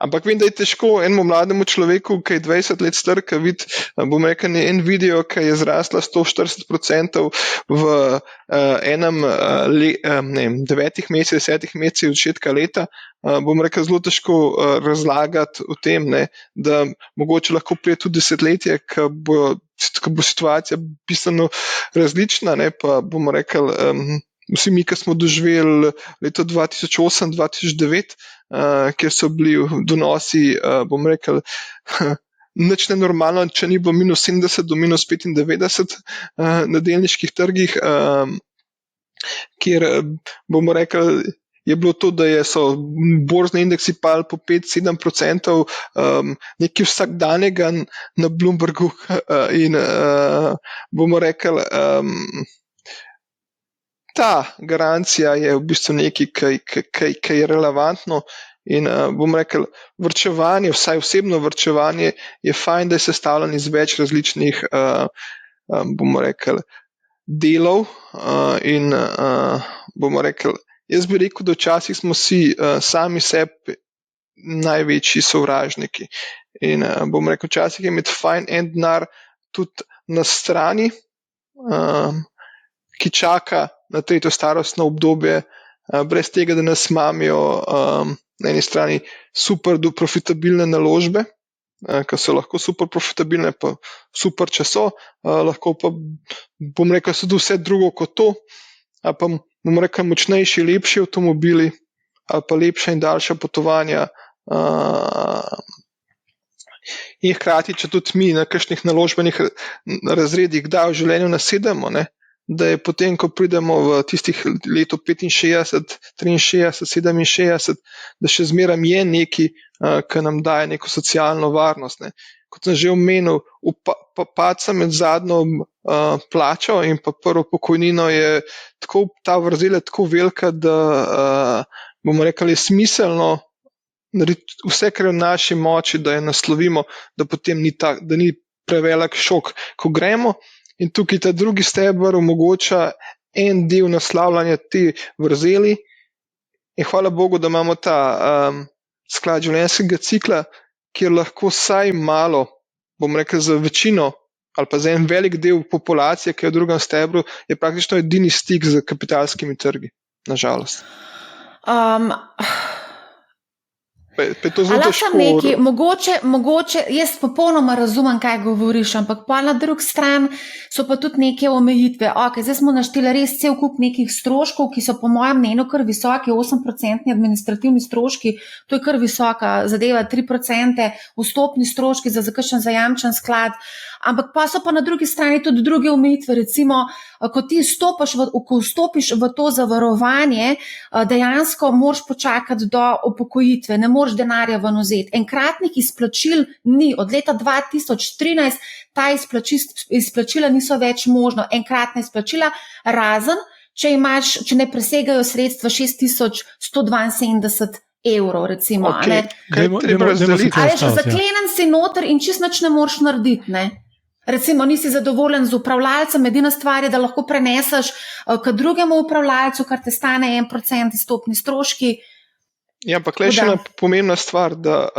Ampak vem, da je težko enemu mlademu človeku, ki je 20 let star, ki vidi, bom rekel, en video, ki je zrasla 140% v 9 mesecih, 10 mesecih od začetka leta, bom rekel, zelo težko razlagati o tem, da mogoče lahko pride tudi desetletje, ko bo situacija bistveno različna, pa bomo rekel, vsi mi, ki smo doživeli leto 2008-2009, kjer so bili donosi, bom rekel, nič nenormalno, če ni bilo minus 70 do minus 95 na delniških trgih, kjer bomo rekel, je bilo to, da so borzni indeksi pali po 5-7%, nekaj vsakdanjega na Bloombergu, in bomo rekel, ta garancija je v bistvu nekaj, ki je relevantno, in bom rekel, varčevanje, vsaj osebno varčevanje, je fajn, da je sestavljen iz več različnih, bomo rekel, delov, in bomo rekel, jaz bi rekel, da včasih smo si sami sebi največji sovražniki, in bom rekel, včasih je imeti fajn en denar tudi na strani, ki čaka na tretje starostno obdobje, brez tega, da nas mamijo na eni strani super do profitabilne naložbe, ki so lahko super profitabilne, pa super, če so, lahko pa, bom rekel, so tudi vse drugo kot to, ali pa, bom rekel, močnejši, lepši avtomobili, ali pa lepša in daljša potovanja. In hkrati, če tudi mi na kakšnih naložbenih razredih kdaj v življenju nasedemo, ne, da je potem, ko pridemo v tistih letu 65, 63, 67, da še zmeraj je neki, ki nam daje neko socialno varnost. Ne. Kot sem že omenil, padca med zadnjo plačo in pa prvo pokojnino je tako, ta vrzel je tako velika, da bomo rekli, je smiselno narediti vse, kar je v naši moči, da je naslovimo, da potem da ni prevelik šok, ko gremo. In tukaj ta drugi steber omogoča en del naslavljanja te vrzeli. In hvala Bogu, da imamo ta sklad življenjskega cikla, kjer lahko vsaj malo, bom rekel, za večino ali pa za en velik del populacije, ki je v drugem stebru, je praktično edini stik z kapitalskimi trgi, nažalost. Mogoče, jaz popolnoma razumem, kaj govoriš, ampak pa na drugi strani so pa tudi neke omejitve. Okay, zdaj smo našteli res cel kup nekih stroškov, ki so po mojem mnenju kar visoki, 8% administrativni stroški, to je kar visoka zadeva, 3% vstopni stroški za kakšen zajamčen sklad, ampak pa so pa na drugi strani tudi druge omejitve, recimo, ko ti vstopiš v to zavarovanje, dejansko moraš počakati do upokojitve, ne moreš denarja ven vzeti. Enkratnih izplačil ni, od leta 2013 ta izplačila niso več možno, enkratna izplačila, razen, če ne presegajo sredstva 6172 evrov, recimo. Okay. Zaklenen si noter in čist nič ne moreš narediti, ne? Recimo, nisi zadovoljen z upravljalcem, edina stvar je, da lahko preneseš k drugemu upravljalcu, kar te stane 1% izstopni stroški. Ja, ampak le še ena pomembna stvar, da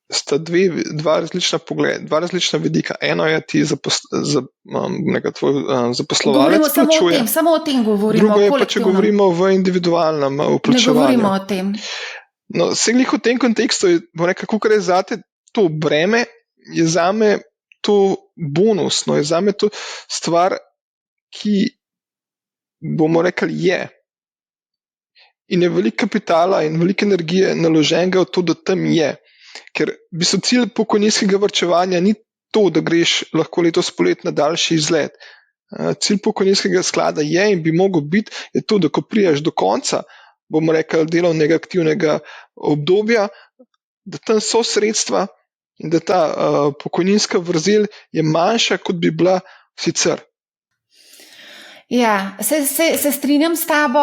sta dva različna vidika. Eno je ti tvoj zaposlovalec plačuje. Samo o tem govorimo. Drugo je pa, če govorimo v individualnem vplačevanju. Ne govorimo o tem. No, v tem kontekstu, kako je zate to breme, je zame to bonus, je zame to stvar, ki bomo rekli je. In je veliko kapitala in veliko energije naloženega v to, da tam je. Ker v bistvu cilj pokojninskega varčevanja ni to, da greš lahko letos polet na daljši izlet. Cilj pokojninskega sklada je in bi mogel biti, je to, da ko priješ do konca, bomo rekli, delovnega aktivnega obdobja, da tam so sredstva in da ta pokojninska vrzel je manjša, kot bi bila sicer. Ja, se strinjam s tabo,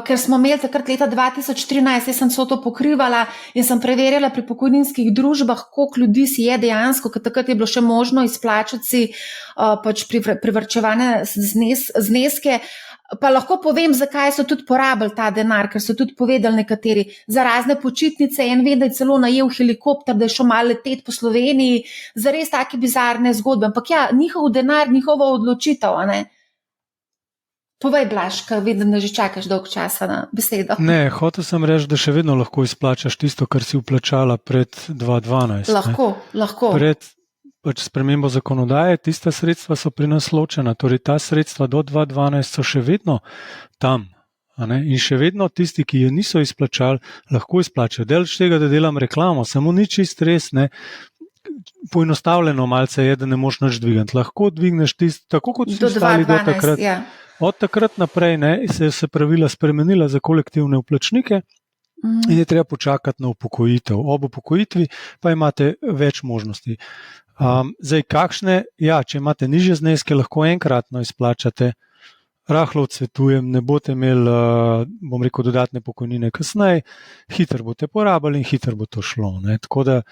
ker smo imeli takrat leta 2013, jaz sem to pokrivala in sem preverjala pri pokojninskih družbah, koliko ljudi si je dejansko, ker takrat je bilo še možno izplačati si pač privarčevane zneske. Pa lahko povem, zakaj so tudi porabili ta denar, ker so tudi povedali nekateri za razne počitnice. En ve, da je celo najel helikopter, da je šel malo leteti po Sloveniji, za res take bizarne zgodbe. Ampak ja, njihov denar, njihova odločitev, a ne? Povej, Blaž, ker vidim, da že čakaš dolgo časa na besedo. Ne, hotel sem reči, da še vedno lahko izplačaš tisto, kar si vplačala pred 2012. Lahko. Pred spremembo zakonodaje, tista sredstva so pri nas ločena, torej ta sredstva do 2012 so še vedno tam. In še vedno tisti, ki jo niso izplačali, lahko izplačajo. Delež tega, da delam reklamo, samo ni čist res, ne. Poenostavljeno malce je, da ne moš nič dvigati. Lahko dvigneš tisto, tako kot so stali do takrat. Ja. Od takrat naprej se pravila spremenila za kolektivne vplačnike in je treba počakati na upokojitev. Ob upokojitvi pa imate več možnosti. Zdaj, če imate nižje zneske, lahko enkratno izplačate, rahlo odsvetujem, ne boste imeli, bom rekel, dodatne pokojnine kasneje, hitro boste porabili in hitro bo to šlo. Ne? Tako da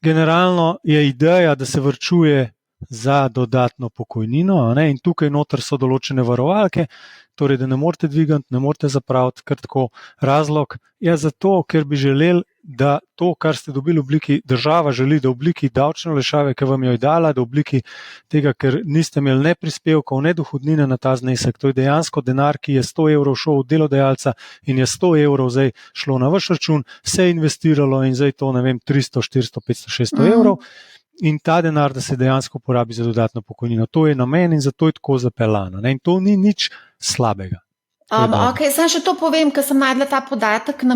generalno je ideja, da se varčuje za dodatno pokojnino, in tukaj noter so določene varovalke, torej da ne morete dvigati, ne morete zapraviti, kar tako. Razlog je zato, ker bi želeli da to, kar ste dobili v obliki, država želi, da v obliki davčne olajšave, ki vam jo je dala, da v obliki tega, ker niste imeli ne prispevkov, ne dohodnine na ta znesek, to je dejansko denar, ki je 100 evrov šel od delodajalca in je 100 evrov zdaj šlo na vaš račun, se je investiralo in zdaj to, 300, 400, 500, 600 evrov. In ta denar, da se dejansko porabi za dodatno pokojnino. To je namen in zato je tako zapeljano. In to ni nič slabega. Okay, sam še to povem, ker sem najdla ta podatek na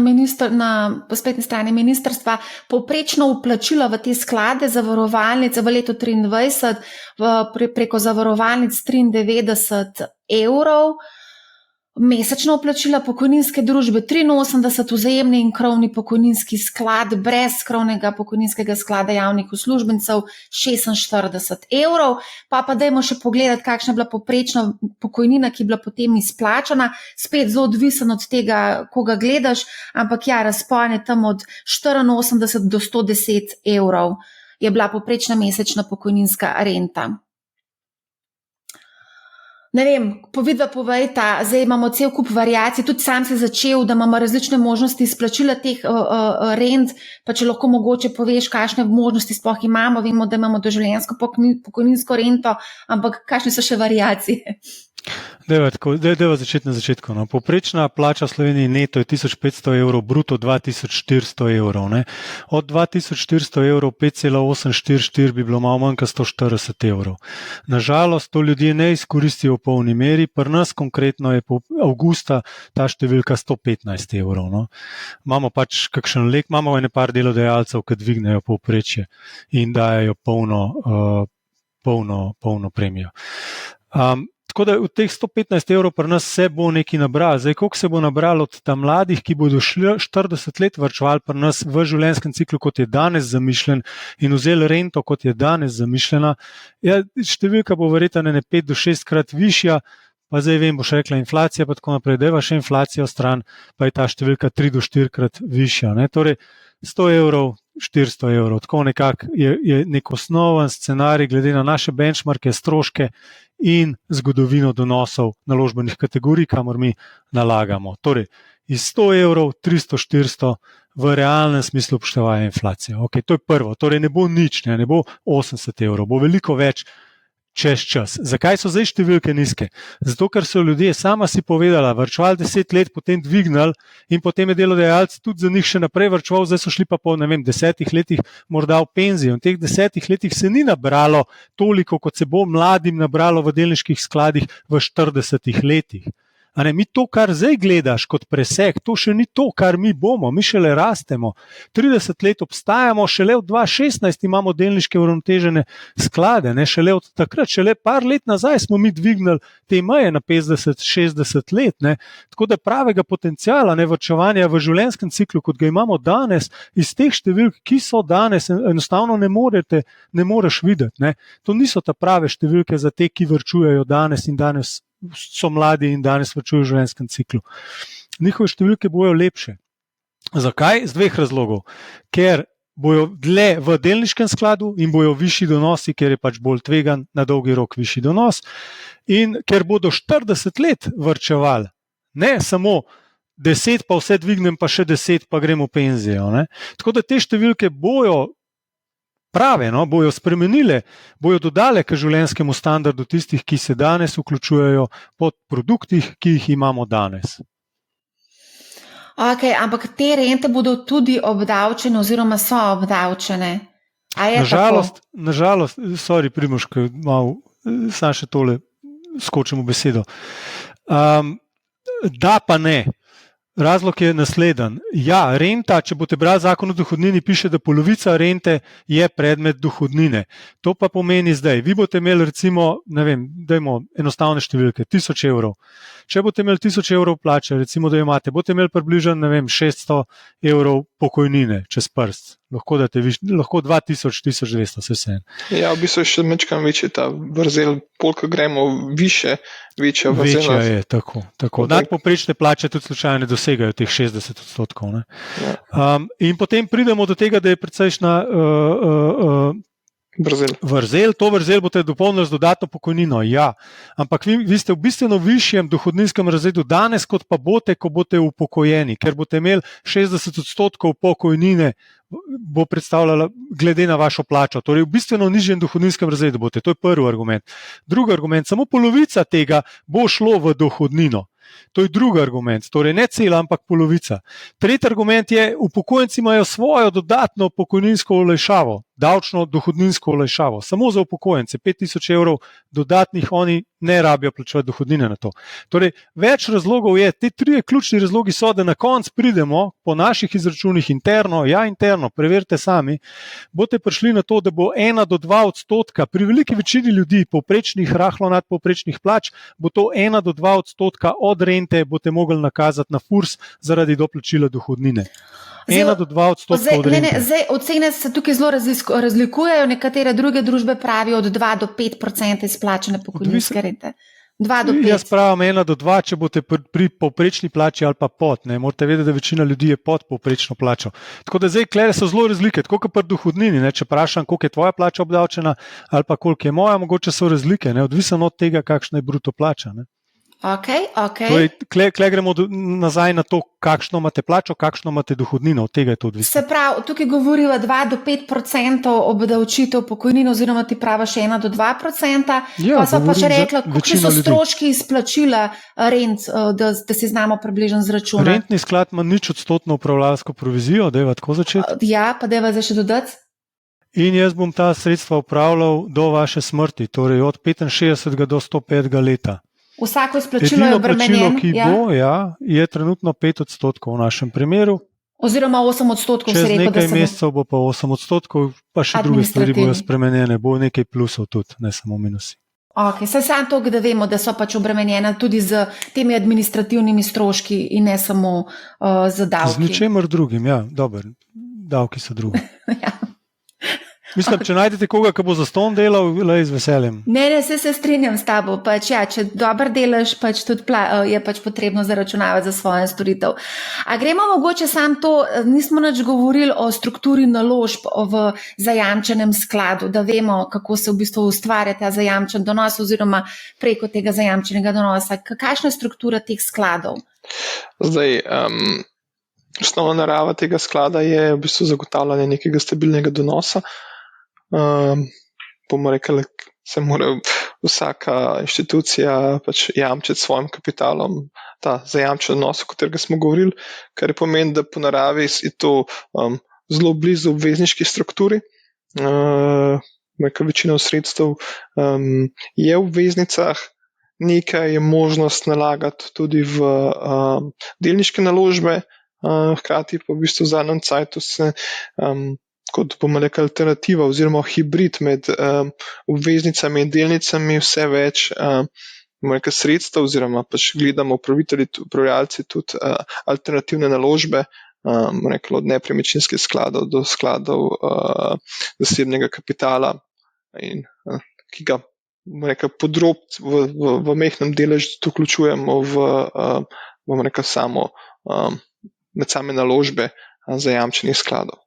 spletni strani ministrstva. Povprečno vplačilo v te sklade zavarovalnic v letu 2023 preko zavarovalnic 93 evrov. Mesečno vplačila pokojninske družbe 83, vzajemni in krovni pokojninski sklad brez krovnega pokojninskega sklada javnih uslužbencev 46 evrov. Pa dajmo še pogledati, kakšna je bila povprečna pokojnina, ki je bila potem izplačana. Spet zelo odvisen od tega, koga gledaš, ampak ja, razpon je tam od 84 do 110 evrov je bila povprečna mesečna pokojninska renta. Ne vem, povejta, zdaj imamo cel kup variacij, tudi sam se začel, da imamo različne možnosti izplačila teh rent, pa če lahko mogoče poveš, kakšne možnosti sploh imamo, vemo, da imamo doživljenjsko pokojninsko rento, ampak kakšne so še variacije? Dajva začeti na začetku. No. Povprečna plača v Sloveniji neto je 1500 evrov, bruto 2400 evrov. Ne. Od 2400 evrov 5,844 bi bilo malo manj kot 140 evrov. Nažalost, to ljudje ne izkoristijo v polni meri, pri nas konkretno je po avgusta ta številka 115 evrov. No. Imamo pač kakšen lek, imamo ene par delodajalcev, ki dvignejo povprečje in dajo polno premijo. Tako da v teh 115 evrov pri nas se bo nekaj nabralo. Zdaj, koliko se bo nabralo od tam mladih, ki bodo šli 40 let varčevali pri nas v življenjskem ciklu, kot je danes zamišljen in vzeli rento, kot je danes zamišljena, ja, številka bo verjetno ne 5 do 6 krat višja, pa zdaj vem, boš rekla inflacija, pa tako naprej, dajva še inflacijo stran, pa je ta številka 3 do 4 krat višja. Ne? Torej, 100 evrov, 400 evrov, tako nekako je nek osnoven scenarij glede na naše benchmarke, stroške in zgodovino donosov naložbenih kategorij, kamor mi nalagamo. Torej, iz 100 evrov, 300, 400 v realnem smislu upoštevajo inflacijo. Okay, to je prvo, torej ne bo nič, ne bo 80 evrov, bo veliko več čez čas. Zakaj so zdaj številke nizke? Zato, ker so ljudje sama si povedala, varčevali 10 let, potem dvignali in potem je delodajalci tudi za njih še naprej varčeval, zdaj so šli pa po 10 letih morda v penzijo. In teh 10 letih se ni nabralo toliko, kot se bo mladim nabralo v delniških skladih v 40 letih. Mi to, kar zdaj gledaš kot presek, to še ni to, kar mi bomo, mi šele rastemo. 30 let obstajamo, šele od 2016 imamo delniške uravnotežene sklade, ne, šele od takrat, šele par let nazaj smo mi dvignili te meje na 50-60 let. Ne. Tako da pravega potencijala varčevanja v življenjskem ciklu, kot ga imamo danes, iz teh številk, ki so danes, enostavno ne moreš videti. Ne. To niso ta prave številke za te, ki varčujejo danes in danes so mladi in danes varčujejo v življenjskem ciklu. Njihove številke bojo lepše. Zakaj? Z dveh razlogov. Ker bojo dlje v delniškem skladu in bojo višji donosi, ker je pač bolj tvegan na dolgi rok višji donos, in ker bodo 40 let varčevali, ne samo 10 pa vse dvignem, pa še 10 pa gremo v penzijo. Ne? Tako da te številke bojo prave, no, bojo spremenile, bojo dodale k življenjskemu standardu tistih, ki se danes vključujejo pod produktih, ki jih imamo danes. Okay, ampak te rente bodo tudi obdavčene oziroma so obdavčene. Nažalost, sorry Primož, sam še tole skočim v besedo. Da pa ne. Razlog je nasleden. Ja, renta, če boste brali zakon o dohodnini, piše, da polovica rente je predmet dohodnine. To pa pomeni zdaj, vi boste imeli recimo, ne vem, dajmo enostavne številke, 1000 evrov. Če boste imeli 1000 evrov plače, recimo, da imate, boste imeli približno, ne vem, 600 evrov pokojnine čez prst. Lahko 2000, 1200, se vse. Ja, v bistvu je še mečkam večje ta vrzel, polka gremo večja vrzel. Večja je, tako. Nadpovprečne plače tudi slučajno ne dosegajo teh 60%. Ne? Ja. In potem pridemo do tega, da je precejšna To vrzel boste dopolnili z dodatno pokojnino, ja. Ampak vi ste v bistveno višjem dohodninskem razredu danes, kot pa boste, ko boste upokojeni, ker boste imeli 60% pokojnine, bo predstavljala glede na vašo plačo. Torej, v bistveno nižjem dohodninskem razredu boste. To je prvi argument. Drugi argument, samo polovica tega bo šlo v dohodnino. To je drugi argument, torej ne cela, ampak polovica. Tretji argument je, upokojenci imajo svojo dodatno pokojninsko olajšavo, davčno dohodninsko olajšavo, samo za upokojence, 5000 evrov dodatnih, oni ne rabijo plačevati dohodnine na to. Torej, več razlogov je, te trije ključni razlogi so, da na koncu pridemo po naših izračunih interno, preverite sami, boste prišli na to, da bo 1 do 2% pri veliki večini ljudi, povprečnih, rahlo nadpovprečnih plač, bo to 1 do 2% od rente boste mogli nakazati na FURS zaradi doplačila dohodnine. 1 do 2% od rente. Ocene se tukaj zelo razlikujejo, nekatere druge družbe pravijo od 2 do 5% izplačene pokojninske rente. 2 do 5. Jaz pravim 1 do 2, če boste pri povprečni plači ali pa pod. Morate vedeti, da večina ljudi je pod povprečno plačo. Tako da zdaj klere so zelo razlike, tako kot pri dohodnini. Če vprašam, koliko je tvoja plača obdavčena ali pa koliko je moja, mogoče so razlike, odvisno od tega, kakšna je bruto plača. Okay. Kle gremo nazaj na to, kakšno imate plačo, kakšno imate dohodnino, od tega je to odvisno. Se pravi, tukaj govoriva 2 do 5% obdavčitev pokojnin, oziroma ti praviš 1 do 2%, pa so pa še rekla, kakšni so stroški izplačila rent, da si znamo približno zračunati. Rentni sklad ima 0% upravljalsko provizijo, dajva tako začeti. Ja, pa dajva zdaj še dodati. In jaz bom ta sredstva upravljal do vaše smrti, torej od 65 do 105 leta. Vsako izplačilo je obremenjeno. Edino plačilo, ki bo, je trenutno 5% v našem primeru. Oziroma 8%. Čez nekaj mesecev bo pa 8%, pa še druge stvari bojo spremenjene, bo nekaj plusov tudi, ne samo minusi. Samo to, da vemo, da so pač obremenjena tudi z temi administrativnimi stroški in ne samo z davki. Z ničemer drugim, ja, dobro, davki so drugi. Ja. Mislim, če najdete koga, ki bo za ston delal, le z veseljem. Ne, se strinjam s tabo. Če dobro delaš, tudi je potrebno zaračunavati za svojo storitev. A gremo mogoče samo to, nismo nič govorili o strukturi naložb v zajamčenem skladu, da vemo, kako se v bistvu ustvarja ta zajamčen donos oziroma preko tega zajamčenega donosa. Kakšna je struktura teh skladov? Zdaj, osnovna narava tega sklada je v bistvu zagotavljanje nekega stabilnega donosa. Bomo rekli, se mora vsaka inštitucija jamčiti s svojim kapitalom ta zajamčen donos, o katerega smo govorili, kar je pomeni, da po naravi je to zelo blizu obvezniški strukturi. Večina sredstev je v obveznicah, nekaj je možnost nalagati tudi v delniške naložbe, hkrati pa v bistvu v zadnjem cajtu se kot bomo rekli alternativa oziroma hibrid med obveznicami in delnicami vse več sredstev oziroma gledamo upravljalci tudi alternativne naložbe, od nepremičninskih skladov do skladov zasebnega kapitala, in ki ga v mehnem deležu vključujemo med same naložbe zajamčenih skladov.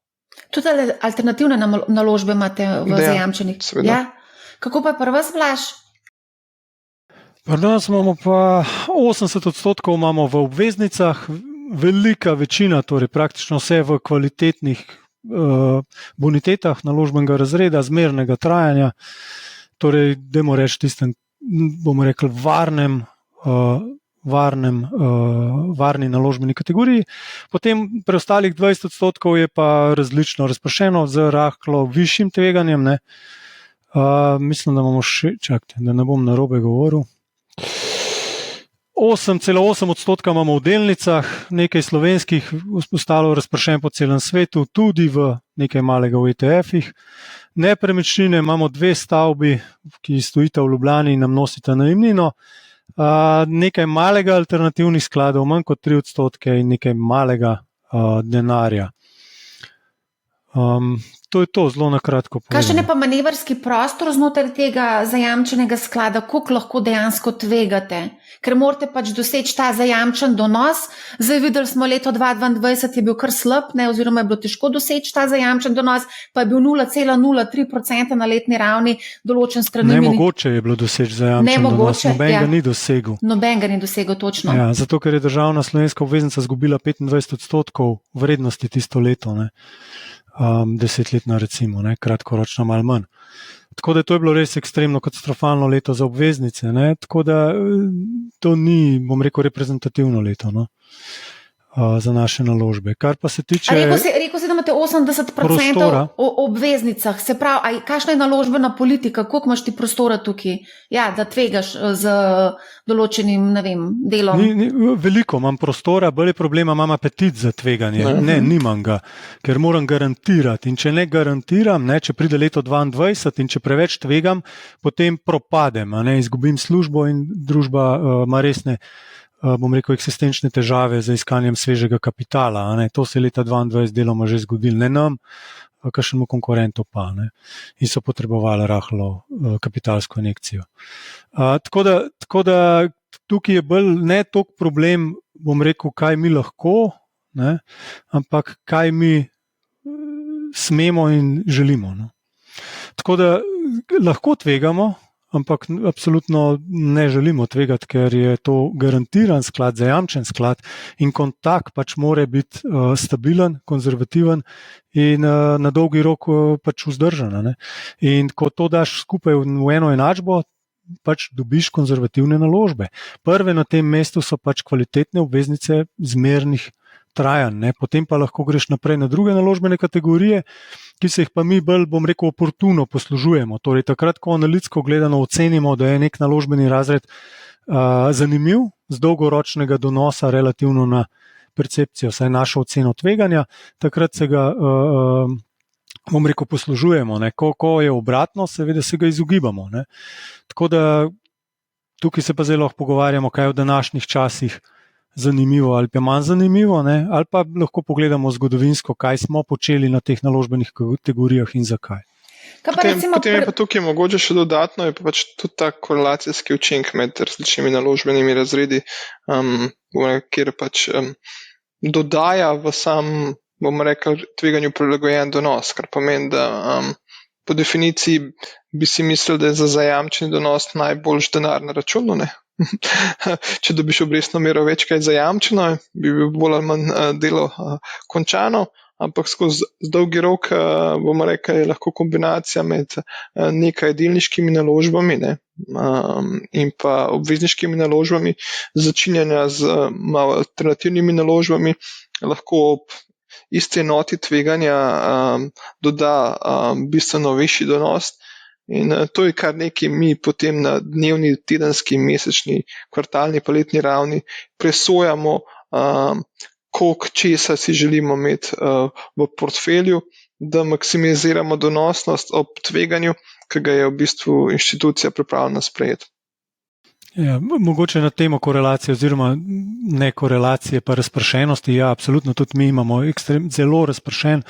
Tudi alternativne naložbe imate v zajamčenih? Seveda. Ja. Kako pa pri vas, Blaž? Pri nas imamo pa 80% imamo v obveznicah, velika večina, torej praktično vse v kvalitetnih bonitetah naložbenega razreda, zmernega trajanja, torej dajmo reči tistem, bomo rekli, varni naložbeni kategoriji. Potem preostalih 20% je pa različno razpršeno z rahlo višjim tveganjem. Mislim, da imamo čakajte, da ne bom narobe govoril. 8,8% imamo v delnicah, nekaj slovenskih, ostalo razpršen po celem svetu, tudi v nekaj malega v ETF-ih. Nepremičnine imamo 2 stavbi, ki stojita v Ljubljani in nam nosita najemnino. Nekaj malega alternativnih skladov, manj kot 3% in nekaj malega denarja. To je to, zelo na kratko povedano. Kakšen je pa manevrski prostor znotraj tega zajamčenega sklada, koliko lahko dejansko tvegate? Ker morate pač doseči ta zajamčen donos. Zdaj videli smo leto 2022 je bil kar slab, oziroma je bilo težko doseči ta zajamčen donos, pa je bil 0,03% na letni ravni določen strani. Nemogoče je bilo doseči zajamčen donos, noben ga ni dosegel. Noben ga ni dosegel, točno. Ja, zato, ker je državna slovenska obveznica izgubila 25% vrednosti tisto leto, 10-letna recimo, kratkoročno malo manj. Tako da to je bilo res ekstremno katastrofalno leto za obveznice, tako da to ni, bom rekel, reprezentativno leto za naše naložbe. Kar pa se tiče... Rekel si, da imate 80% o obveznicah, se pravi, kakšna je naložbena politika, koliko imaš ti prostora tukaj, da tvegaš z določenim, delom? Veliko imam prostora, bolj je problema, imam apetit za tveganje. Ne, nimam ga, ker moram garantirati. In če ne garantiram, če pride leto 2022 in če preveč tvegam, potem propadem, izgubim službo in družba ima resne, bom rekel, eksistenčne težave za iskanjem svežega kapitala. To se je leta 2022 deloma že zgodilo. Ne nam, kakšnemu konkurentu pa. In so potrebovali rahlo kapitalsko injekcijo. Tako da tukaj je bolj ne toliko problem, bom rekel, kaj mi lahko, ampak kaj mi smemo in želimo. Tako da lahko tvegamo, ampak absolutno ne želimo tvegati, ker je to garantiran sklad, zajamčen sklad in kontakt pač mora biti stabilen, konzervativen in na dolgi rok pač vzdržan. In ko to daš skupaj v eno enačbo, pač dobiš konzervativne naložbe. Prve na tem mestu so pač kvalitetne obveznice zmernih trajanj, potem pa lahko greš naprej na druge naložbene kategorije, ki se jih pa mi bolj, bom rekel, oportuno poslužujemo. Torej, takrat, ko analitsko gledano ocenimo, da je nek naložbeni razred zanimiv, z dolgoročnega donosa relativno na percepcijo, saj našo oceno tveganja, takrat se ga, bom rekel, poslužujemo. Ko je obratno, seveda se ga izogibamo. Tako da tukaj se pa zdaj lahko pogovarjamo, kaj je v današnjih časih zanimivo ali pa manj zanimivo, ali pa lahko pogledamo zgodovinsko, kaj smo počeli na teh naložbenih kategorijah in zakaj. Potem je pa tukaj mogoče še dodatno, je pa pač tudi ta korelacijski učinek med različnimi naložbenimi razredi, kjer pač dodaja v sam, bom rekel, tveganju prilagojen donos, kar pomeni, da po definiciji bi si mislil, da je za zajamčen donos najboljš denar na računu, Če dobiš obrestno mero več, kaj je zajamčeno, bi bil bolj ali manj delo končano, ampak skozi dolgi rok, bomo rekli, je lahko kombinacija med nekaj delniškimi naložbami in pa obvezniškimi naložbami, začinjanja z malo alternativnimi naložbami, lahko ob isti enoti tveganja doda bistveno višji donos. In to je kar nekaj mi potem na dnevni, tedenski, mesečni, kvartalni, pa letni ravni presojamo, koliko česa si želimo imeti v portfelju, da maksimiziramo donosnost ob tveganju, ki ga je v bistvu inštitucija pripravljena sprejeti. Ja, mogoče na temo korelacije oziroma ne korelacije pa razpršenosti, absolutno tudi mi imamo zelo razpršen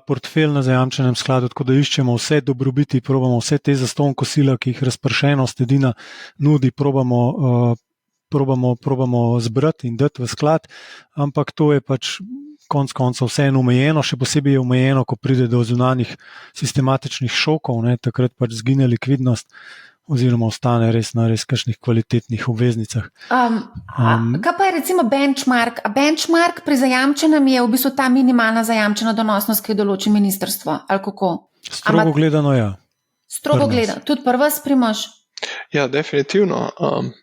portfelj na zajamčenem skladu, tako da iščemo vse dobrobiti, probamo vse te zastonj kosila, ki jih razpršenost edina nudi, probamo zbrati in dati v sklad, ampak to je pač konec koncev vseeno omejeno, še posebej je omejeno, ko pride do zunanjih sistematičnih šokov, takrat pač zgine likvidnost oziroma ostane res na kakšnih kvalitetnih obveznicah. Kaj pa je recimo benchmark? Benchmark pri zajamčenem je v bistvu ta minimalna zajamčena donosnost, ki jo določi ministrstvo, ali kako? Strogo gledano, ja. Strogo gledano. Tudi pri vas, Primož? Ja, definitivno.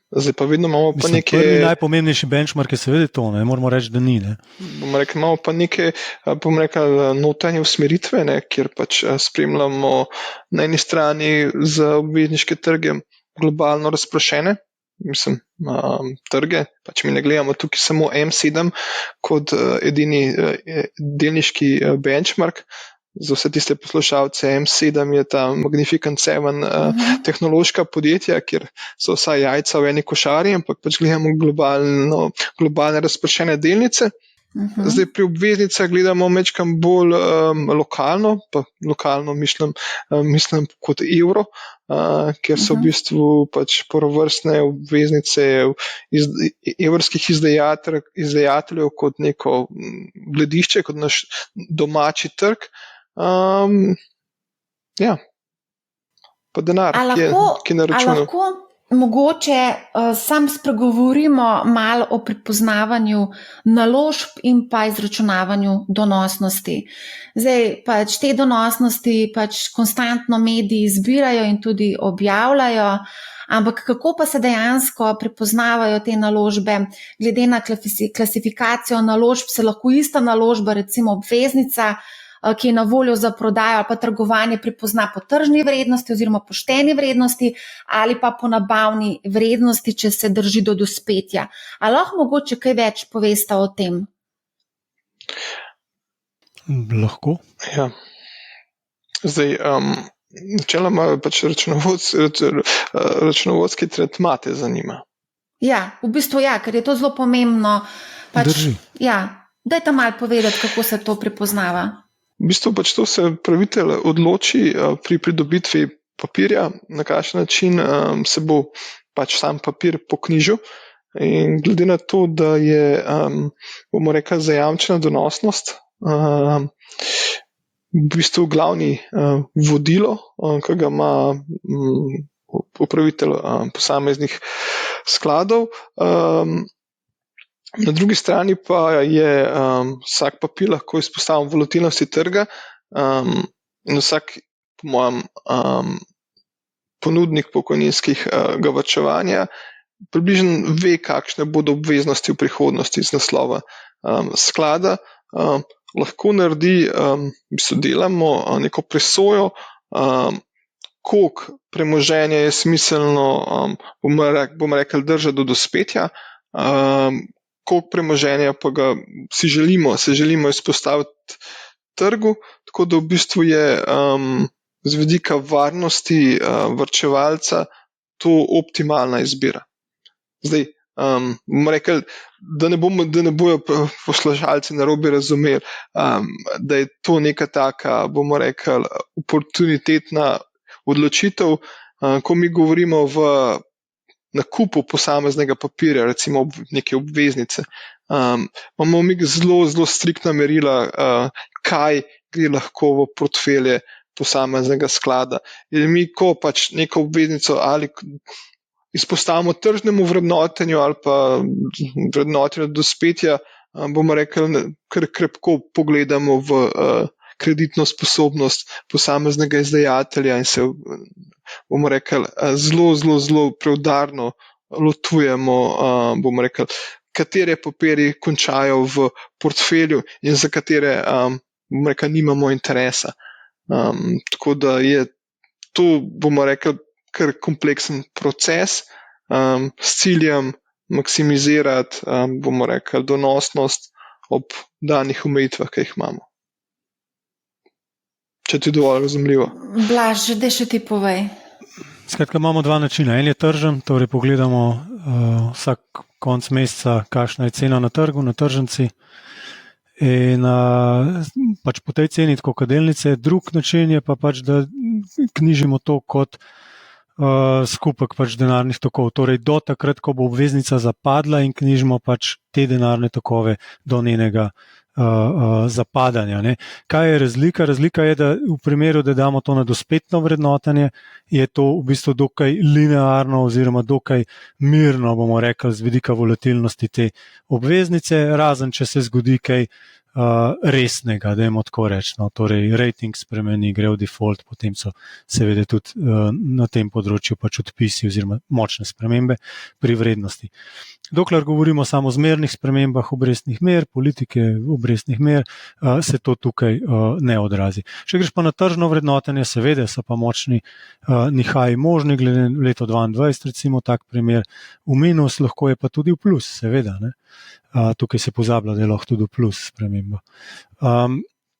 Zdaj pa vedno imamo pa neke... Prvi najpomembnejši benchmark je seveda to, moramo reči, da ni. Bomo rekli, imamo pa neke, bomo rekli, notranje usmeritve, kjer pač spremljamo na eni strani za obvezniške trge globalno razprašene, trge, pač mi ne gledamo tukaj samo M7 kot edini delniški benchmark. Za vse tiste poslušalce, M7 je ta Magnificent 7 tehnološka podjetja, kjer so vsa jajca v eni košari, ampak pač gledamo globalne razpršene delnice. Zdaj pri obveznicah gledamo mečkam bolj lokalno, pa lokalno mislim kot evro, kjer so v bistvu pač prvovrstne obveznice evrskih izdajateljev kot neko gledišče, kot naš domači trg. Pa denar, ki je na računu. Lahko mogoče sam spregovorimo malo o prepoznavanju naložb in pa izračunavanju donosnosti. Zdaj pač te donosnosti pač konstantno mediji zbirajo in tudi objavljajo, ampak kako pa se dejansko prepoznavajo te naložbe? Glede na klasifikacijo naložb se lahko ista naložba, recimo obveznica, ki je na voljo za prodajo ali pa trgovanje, prepozna po tržni vrednosti oziroma pošteni vrednosti ali pa po nabavni vrednosti, če se drži do dospetja. A lahko mogoče kaj več povesta o tem? Lahko. Ja. Zdaj, načeloma pač računovodski tretma te zanima. Ja, v bistvu ker je to zelo pomembno. Drži. Dajte malo povedati, kako se to prepoznava. V bistvu pač to se upravitelj odloči pri pridobitvi papirja, na kakšen način se bo pač sam papir poknjižil, in glede na to, da je, bomo rekli, zajamčena donosnost, v bistvu glavni vodilo, ki ga ima upravitelj posameznih skladov. Na drugi strani pa je vsak papir lahko izpostavljen volatilnosti trga, in vsak, po mojem, ponudnik pokojninskega varčevanja približno ve, kakšne bodo obveznosti v prihodnosti iz naslova sklada. Lahko naredi, delamo neko presojo, koliko premoženja je smiselno, bomo rekli, držati do dospetja, koliko premoženja pa ga se želimo izpostaviti trgu, tako da v bistvu je z vidika varnosti varčevalca to optimalna izbira. Zdaj, bomo rekli, da ne bojo poslušalci narobe razumeli, da je to neka taka, bomo rekli, oportunitetna odločitev, ko mi govorimo v nakupu posameznega papirja, recimo neke obveznice. Imamo mi zelo striktna merila, kaj gre lahko v portfelje posameznega sklada. In mi, ko pač neko obveznico ali izpostavimo tržnemu vrednotenju ali pa vrednotenju dospetja, bomo rekli, kar krepko pogledamo v kreditno sposobnost posameznega izdajatelja in se, bomo rekli, zelo preudarno lotujemo, bomo rekli, katere papirji končajo v portfelju in za katere, bomo rekli, nimamo interesa. Tako da je to, bomo rekli, kar kompleksen proces s ciljem maksimizirati, bomo rekli, donosnost ob danih omejitvah, ki jih imamo. Če ti je dovolj razumljivo. Blaž, da še ti povej. Skratka, imamo dva načina. En je tržen, torej pogledamo vsak konec meseca, kakšna je cena na trgu, na tržnici, in pač po tej ceni, tako kot delnice. Drug način je pa pač, da knjižimo to kot skupek pač denarnih tokov, torej do takrat, ko bo obveznica zapadla, in knjižimo pač te denarne tokove do njenega zapadanja. Ne. Kaj je razlika? Razlika je, da v primeru, da damo to na dospetno vrednotenje, je to v bistvu dokaj linearno oziroma dokaj mirno, bomo rekli, z vidika volatilnosti te obveznice, razen če se zgodi kaj resnega, dajmo tako reči. No. Torej, rating spremeni, gre v default, potem so seveda tudi na tem področju pač odpisi oziroma močne spremembe pri vrednosti. Dokler govorimo samo o zmernih spremembah obrestnih mer, politike obrestnih mer, se to tukaj ne odrazi. Če greš pa na tržno vrednotenje, seveda so pa močni nihaji možni, glede leto 2022, recimo tak primer, v minus, lahko je pa tudi v plus, seveda. Ne? Tukaj se pozablja, da je lahko tudi v plus sprememba.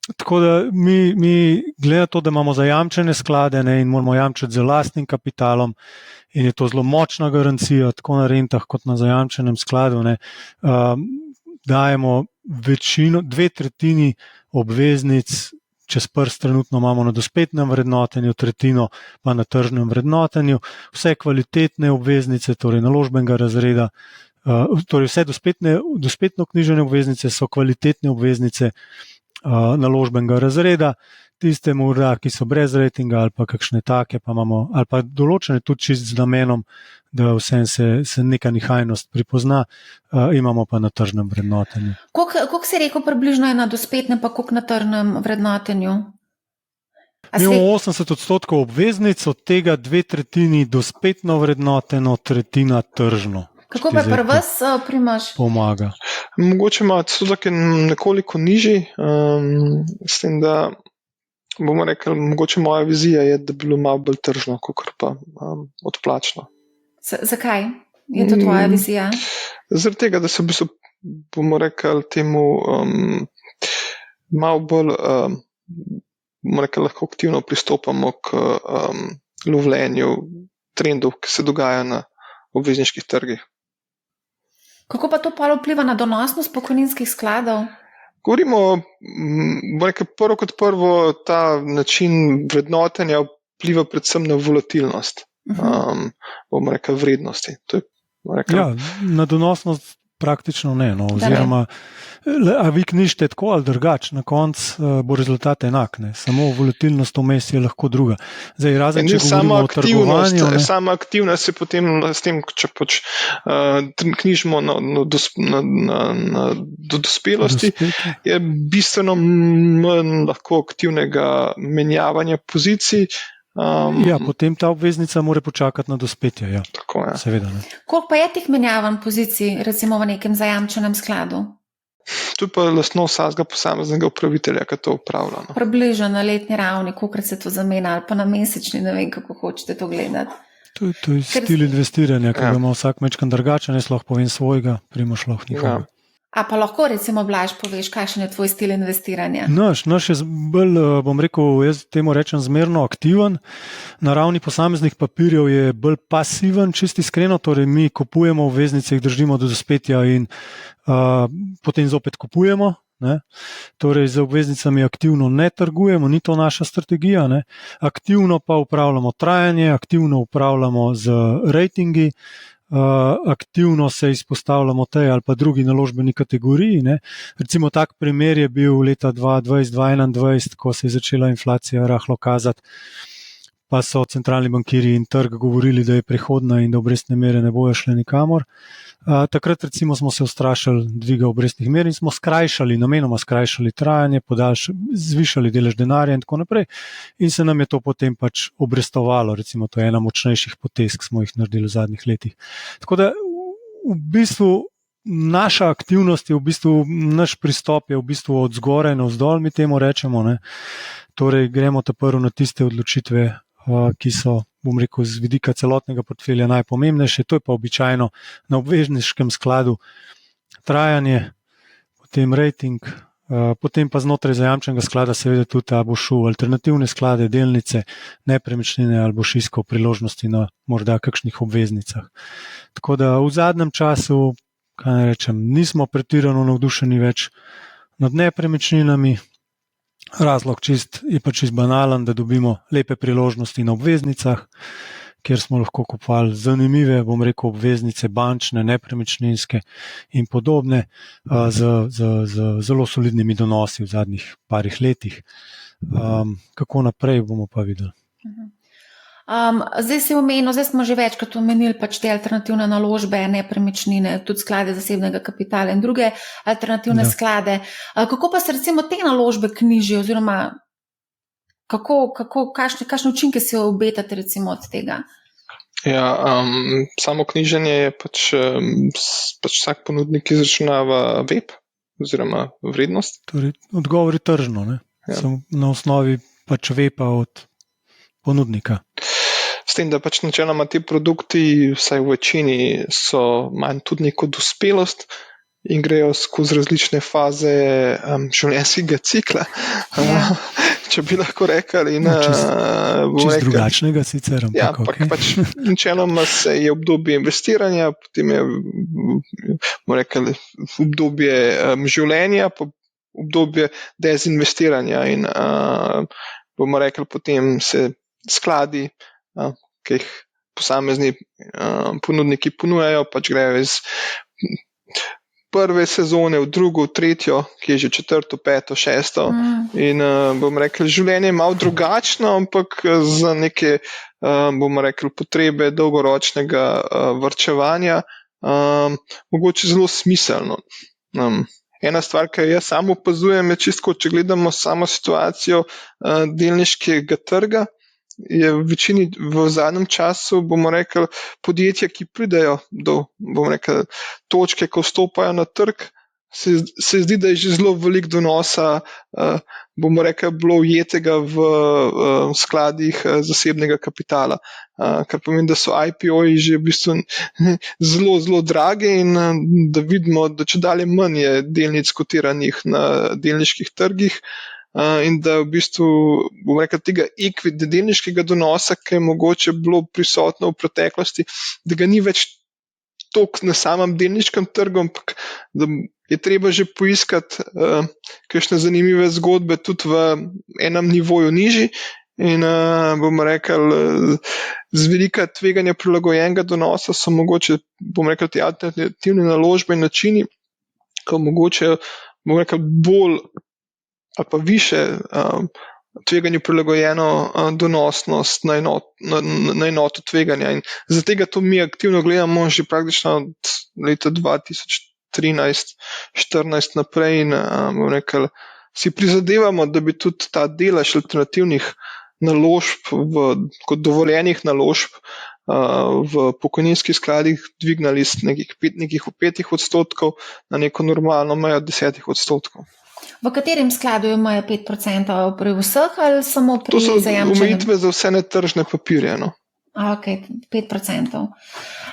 Tako da mi gleda to, da imamo zajamčene sklade, ne, in moramo jamčiti z lastnim kapitalom, in je to zelo močna garancija, tako na rentah kot na zajamčenem skladu. Ne. Dajemo večino, 2/3 obveznic čez prst trenutno imamo na dospetnem vrednotenju, 1/3 pa na tržnem vrednotenju. Vse kvalitetne obveznice, torej naložbenega razreda, torej vse dospetno knjižene obveznice so kvalitetne obveznice naložbenega razreda. Tiste morda, ki so brez ratinga ali pa kakšne take, pa imamo, ali pa določene tudi čist z namenom, da vsem se neka nihajnost pripozna, imamo pa na tržnem vrednotenju. Koliko si rekel približno je na dospetnem, pa koliko na tržnem vrednotenju? Mi imamo 80% obveznic, od tega 2/3 dospetno vrednoteno, 1/3 tržno. Kako pa pri vas, Primož? Pomaga. Mogoče ima odstotek nekoliko nižji, s tem, da bomo rekli, mogoče moja vizija je, da bi bilo malo bolj tržno, kot pa odplačno. Zakaj je to tvoja vizija? Zaradi tega, da se v bistvu, bomo rekli, temu malo bolj, bomo rekli, lahko aktivno pristopamo k lovljenju trendov, ki se dogajajo na obvezniških trgih. Kako pa to vpliva na donosnost pokojninskih skladov? Govorimo, prvo kot prvo, ta način vrednotenja vpliva predvsem na volatilnost, bomo rekli, vrednosti. To je, rekli, ja, na donosnost praktično ne. No, oziroma, a vi knjižite tako ali drugače, na koncu bo rezultat enak. Ne. Samo volatilnost vmes je lahko druga. Zdaj, razen če govorimo o trgovanju. Sama aktivnost se potem s tem, če knjižimo do dospelosti, je bistveno manj lahko aktivnega menjavanja pozicij. Ja, potem ta obveznica mora počakati na dospetje. Ja. Tako, ja. Seveda, ne. Koliko pa je teh menjavanj pozicij, recimo v nekem zajamčenem skladu? To je pa lastnost vsakega posameznega upravitelja, ki to upravlja. No. Približno na letni ravni, kolikrat se to zamenja, ali pa na mesečni, ne vem, kako hočete to gledati. To je stil investiranja, ki ga ima vsak mečkan drugačen, jaz lahko povem svojega, Primož lahko njihovega. Ja. A pa lahko recimo, Blaž, poveš, kakšen je tvoj stil investiranja? Naš je bolj, bom rekel, jaz temu rečem zmerno aktiven. Na ravni posameznih papirjev je bolj pasiven, čisto iskreno, torej mi kupujemo obveznice, jih držimo do dospetja in potem zopet kupujemo. Ne? Torej z obveznicami aktivno ne trgujemo, ni to naša strategija. Ne? Aktivno pa upravljamo trajanje, aktivno upravljamo z ratingi, aktivno se izpostavljamo tej ali pa drugi naložbeni kategoriji. Ne. Recimo tak primer je bil leta 2020-2021, ko se je začela inflacija rahlo kazati, pa so centralni bankirji in trg govorili, da je prihodna in da obrestne mere ne bojo šle nikamor. Takrat recimo smo se ustrašili dviga obrestnih mer in smo namenoma skrajšali trajanje, zvišali delež denarja in tako naprej. In se nam je to potem pač obrestovalo, recimo to je ena močnejših potez, ki smo jih naredili v zadnjih letih. Tako da v bistvu naša aktivnost je v bistvu, naš pristop je v bistvu od zgoraj na vzdolj, mi temu rečemo. Ne. Torej gremo prvo na tiste odločitve, ki so, bom rekel, z vidika celotnega portfelja najpomembnejše, to je pa običajno na obvezniškem skladu trajanje, potem rating, potem pa znotraj zajamčenega sklada seveda tudi ta bo šel alternativne sklade, delnice, nepremičnine ali boš iskal priložnosti na morda kakšnih obveznicah. Tako da v zadnjem času, kaj ne rečem, nismo pretirano navdušeni več nad nepremičninami. Razlog je pa čist banalen, da dobimo lepe priložnosti na obveznicah, kjer smo lahko kupovali zanimive, bom rekel, obveznice, bančne, nepremičninske in podobne, z zelo solidnimi donosi v zadnjih parih letih. Kako naprej, bomo pa videli. Zdaj smo že večkrat omenili pač te alternativne naložbe, nepremičnine, tudi sklade zasebnega kapitala in druge alternativne sklade. Kako pa se recimo te naložbe knjižijo, oziroma kakšne učinke si obetate recimo od tega? Ja, samo knjiženje je pač vsak ponudnik izračunava web oziroma vrednost. Torej, odgovor je tržno, ne? Ja. Na osnovi pač weba od ponudnika. S tem, da pač načeloma ti produkti, vsaj v večini, so manj tudi neko dospelost in grejo skozi različne faze življenjskega cikla, če bi lahko rekli. Čist drugačnega sicer. Ampak pač načeloma je obdobje investiranja, potem je obdobje življenja, pa obdobje dezinvestiranja in bomo rekli, potem se skladi, ki jih posamezni ponudniki ponujajo, pač grejo iz prve sezone v drugo, v tretjo, ki je že četrto, peto, šesto. In bomo rekli, življenje je malo drugačno, ampak za neke, bomo rekli, potrebe dolgoročnega varčevanja, mogoče zelo smiselno. Ena stvar, ki jaz sam opazujem, je čisto, če gledamo samo situacijo delniškega trga, je v večini v zadnjem času, bomo rekli, podjetja, ki pridejo do, bomo rekli, točke, ko vstopajo na trg, se zdi, da je že zelo veliko donosa, bomo rekli, bilo ujetega v skladih zasebnega kapitala, kar pomeni, da so IPO-ji že v bistvu zelo, zelo drage in da vidimo, da čedalje manj je delnic kotiranih na delniških trgih. In da v bistvu, bomo rekli, tega delniškega donosa, ki je mogoče bilo prisotno v preteklosti, da ga ni več toliko na samem delniškem trgu, ampak da je treba že poiskati kakšne zanimive zgodbe tudi v enem nivoju nižji in bomo rekli, z velika tveganja prilagojenega donosa so mogoče, bomo rekli, te alternativne naložbe in načini, ko mogoče, bomo rekli, bolj ali pa više tveganju prilagojeno donosnost na enoto tveganja. In za tega to mi aktivno gledamo že praktično od leta 2013-2014 naprej in bomo rekli, si prizadevamo, da bi tudi ta delež alternativnih naložb, kot dovoljenih naložb v pokojninskih skladih dvignali z nekih 5% na neko normalno mejo 10%. V katerem skladu imajo 5% pri vseh ali samo pri zajamčenem? To so omejitve za vse netržne papirje. No. Ok, 5%.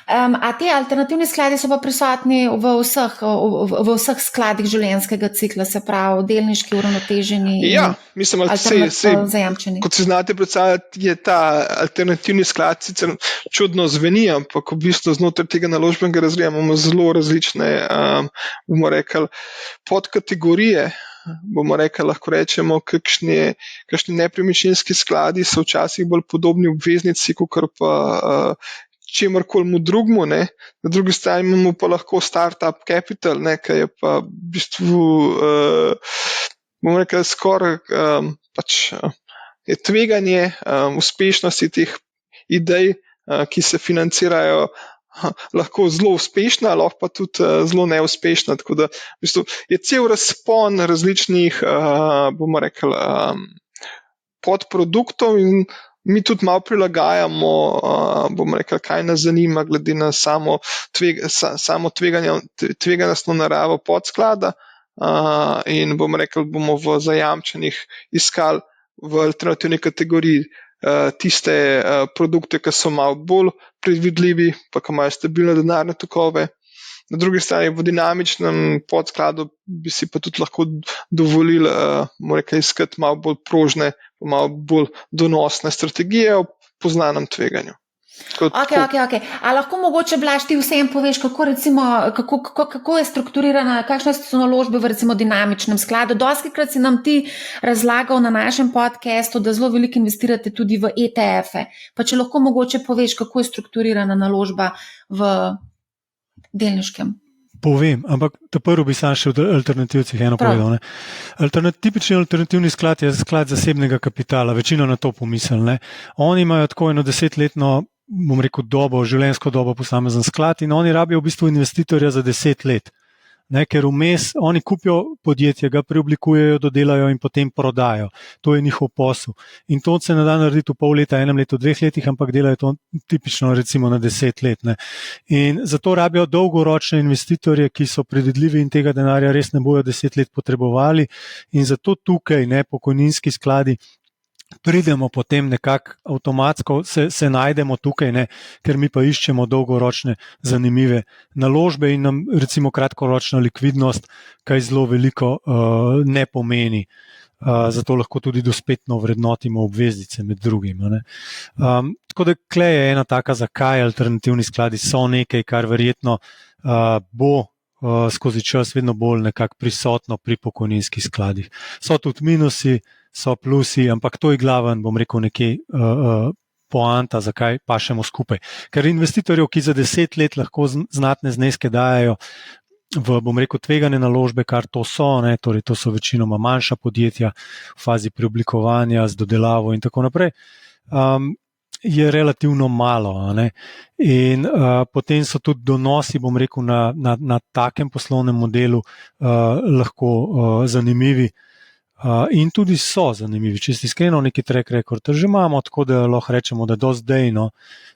A te alternativni skladi so pa prisotni v vseh skladih življenjskega cikla, se pravi delniški, uravnoteženi mislim, zajamčeni? Kot si znate predstavljati, je ta alternativni sklad sicer čudno zveni, ampak v bistvu znotraj tega naložbenega razreda imamo zelo različne, bomo rekli, podkategorije. Bomo rekli, lahko rečemo, kakšni nepremičninski skladi so včasih bolj podobni obveznici, kot pa čemorkoli drugmu. Na drugi strani imamo pa lahko startup capital, ki je pa v bistvu, bomo rekli, skoraj je tveganje uspešnosti teh idej, ki se financirajo, lahko zelo uspešna, lahko pa tudi zelo neuspešna. Tako da v bistvu je cel razpon različnih, bomo rekli, podproduktov in mi tudi malo prilagajamo, bomo rekli, kaj nas zanima glede na samo tveganostno naravo podsklada in bomo rekli, bomo v zajamčenih iskali v alternativni kategoriji tiste produkte, ki so malo bolj predvidljivi, pa ki imajo stabilne denarne tokove. Na drugi strani v dinamičnem podskladu bi si pa tudi lahko dovolili iskati malo bolj prožne, malo bolj donosne strategije o poznanem tveganju. Ok. A lahko mogoče, Blaž, ti vsem poveš, kako je strukturirana, kakšne so naložbe v recimo dinamičnem skladu? Dostikrat si nam ti razlagal na našem podcastu, da zelo veliko investirate tudi v ETF-e. Pa če lahko mogoče poveš, kako je strukturirana naložba v delniškem? Povem, ampak prvo bi sam še v alternativcih eno povedal. Tipični alternativni sklad je sklad zasebnega kapitala, večino na to pomislili. Oni imajo tako eno 10-letno, bom rekel, življenjsko dobo posamezen sklad in oni rabijo v bistvu investitorja za 10 let. Ker vmes oni kupijo podjetje, ga preoblikujejo, dodelajo in potem prodajo. To je njihov posel. In to se ne da narediti v pol leta, enem letu, 2 letih, ampak delajo to tipično recimo na 10 let. In zato rabijo dolgoročne investitorje, ki so predvidljivi in tega denarja res ne bojo 10 let potrebovali. In zato tukaj pokojninski skladi pridemo potem nekako avtomatsko, se najdemo tukaj, ne, ker mi pa iščemo dolgoročne zanimive naložbe in nam recimo kratkoročna likvidnost kaj zelo veliko ne pomeni. Zato lahko tudi dospetno vrednotimo obveznice med drugim. Tako da tukaj je ena taka, zakaj alternativni skladi so nekaj, kar verjetno bo skozi čas vedno bolj nekako prisotno pri pokojninskih skladih. So tudi minusi, so plusi, ampak to je glaven, bom rekel, nekje poanta, zakaj pašemo skupaj. Ker investitorjev, ki za 10 let lahko znatne zneske dajajo v, bom rekel, tvegane naložbe, kar to so, ne, torej to so večinoma manjša podjetja v fazi preoblikovanja z dodelavo in tako naprej, je relativno malo. Ne. In potem so tudi donosi, bom rekel, na takem poslovnem modelu lahko zanimivi. In tudi so zanimivi, če si iskreno, neki track record že imamo, tako da lahko rečemo, da do zdaj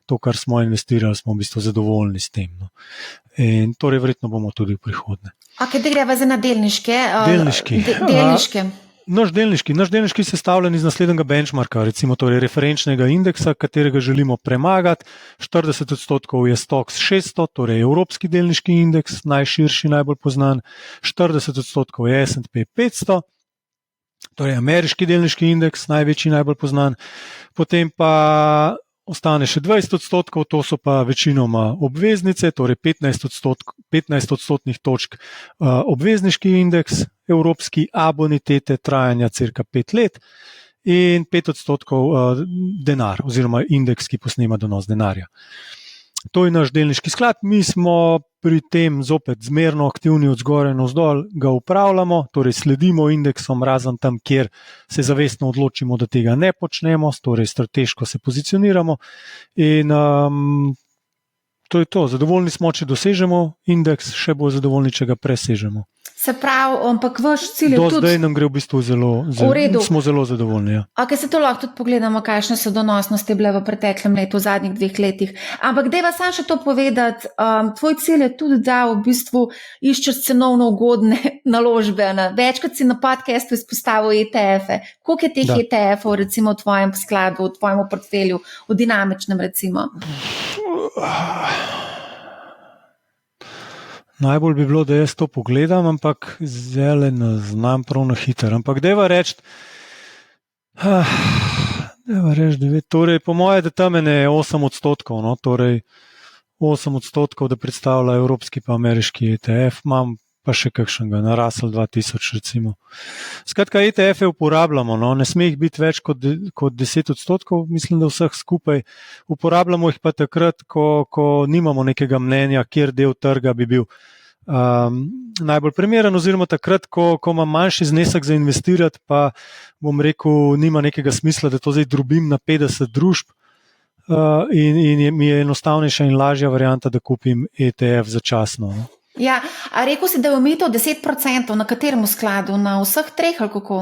to, kar smo investirali, smo v bistvu zadovoljni s tem. In torej verjetno bomo tudi v prihodnje. Kaj da greva za delniške? Delniške. Naš delniški je sestavljen iz naslednjega benchmarka, recimo torej referenčnega indeksa, katerega želimo premagati. 40% je Stoxx 600, torej evropski delniški indeks, najširši, najbolj poznan. 40% je S&P 500. Torej ameriški delniški indeks, največji, najbolj poznan, potem pa ostane še 20%, to so pa večinoma obveznice, torej 15% točk obvezniški indeks, evropski bonitete trajanja cirka 5 let in 5% denar oziroma indeks, ki posnema donos denarja. To je naš delniški sklad, mi smo pri tem zopet zmerno aktivni od zgoraj navzdol, ga upravljamo, torej sledimo indeksom, razen tam, kjer se zavestno odločimo, da tega ne počnemo, torej strateško se pozicioniramo in to je to. Zadovoljni smo, če dosežemo indeks, še bolj zadovoljni, če ga presežemo. Se pravi, ampak vaš cilj je do tudi... zdaj nam gre v bistvu smo zelo zadovoljni. Ja. Se to lahko tudi pogledamo, kakšne so donosnosti bile v preteklem letu, v zadnjih 2 letih. Ampak dajva sam še to povedati, tvoj cilj je tudi, da v bistvu iščeš cenovno ugodne naložbe. Večkrat si na podcastu izpostavil ETF-e. Koliko je teh ETF-ov recimo v tvojem skladu, v tvojem portfelju, v dinamičnem recimo? Najbolj bi bilo, da jaz to pogledam, ampak zdaj ne znam prav na hiter. Ampak dajva reči, torej po moje, da tam je 8%, no? Torej 8%, da predstavlja evropski pa ameriški ETF, imam pa še kakšnega, na Russell 2000 recimo. Skratka, ETF-e uporabljamo, no? Ne sme jih biti več kot 10%, mislim, da vseh skupaj. Uporabljamo jih pa takrat, ko nimamo nekega mnenja, kjer del trga bi bil najbolj primeren, oziroma takrat, ko imam manjši znesek za investirati, pa bom rekel, nima nekega smisla, da to zdaj drobim na 50 družb in mi je enostavnejša in lažja varianta, da kupim ETF začasno. No? Ja, a rekel si, da je omejitev 10%, na katerem skladu? Na vseh 3 ali kako?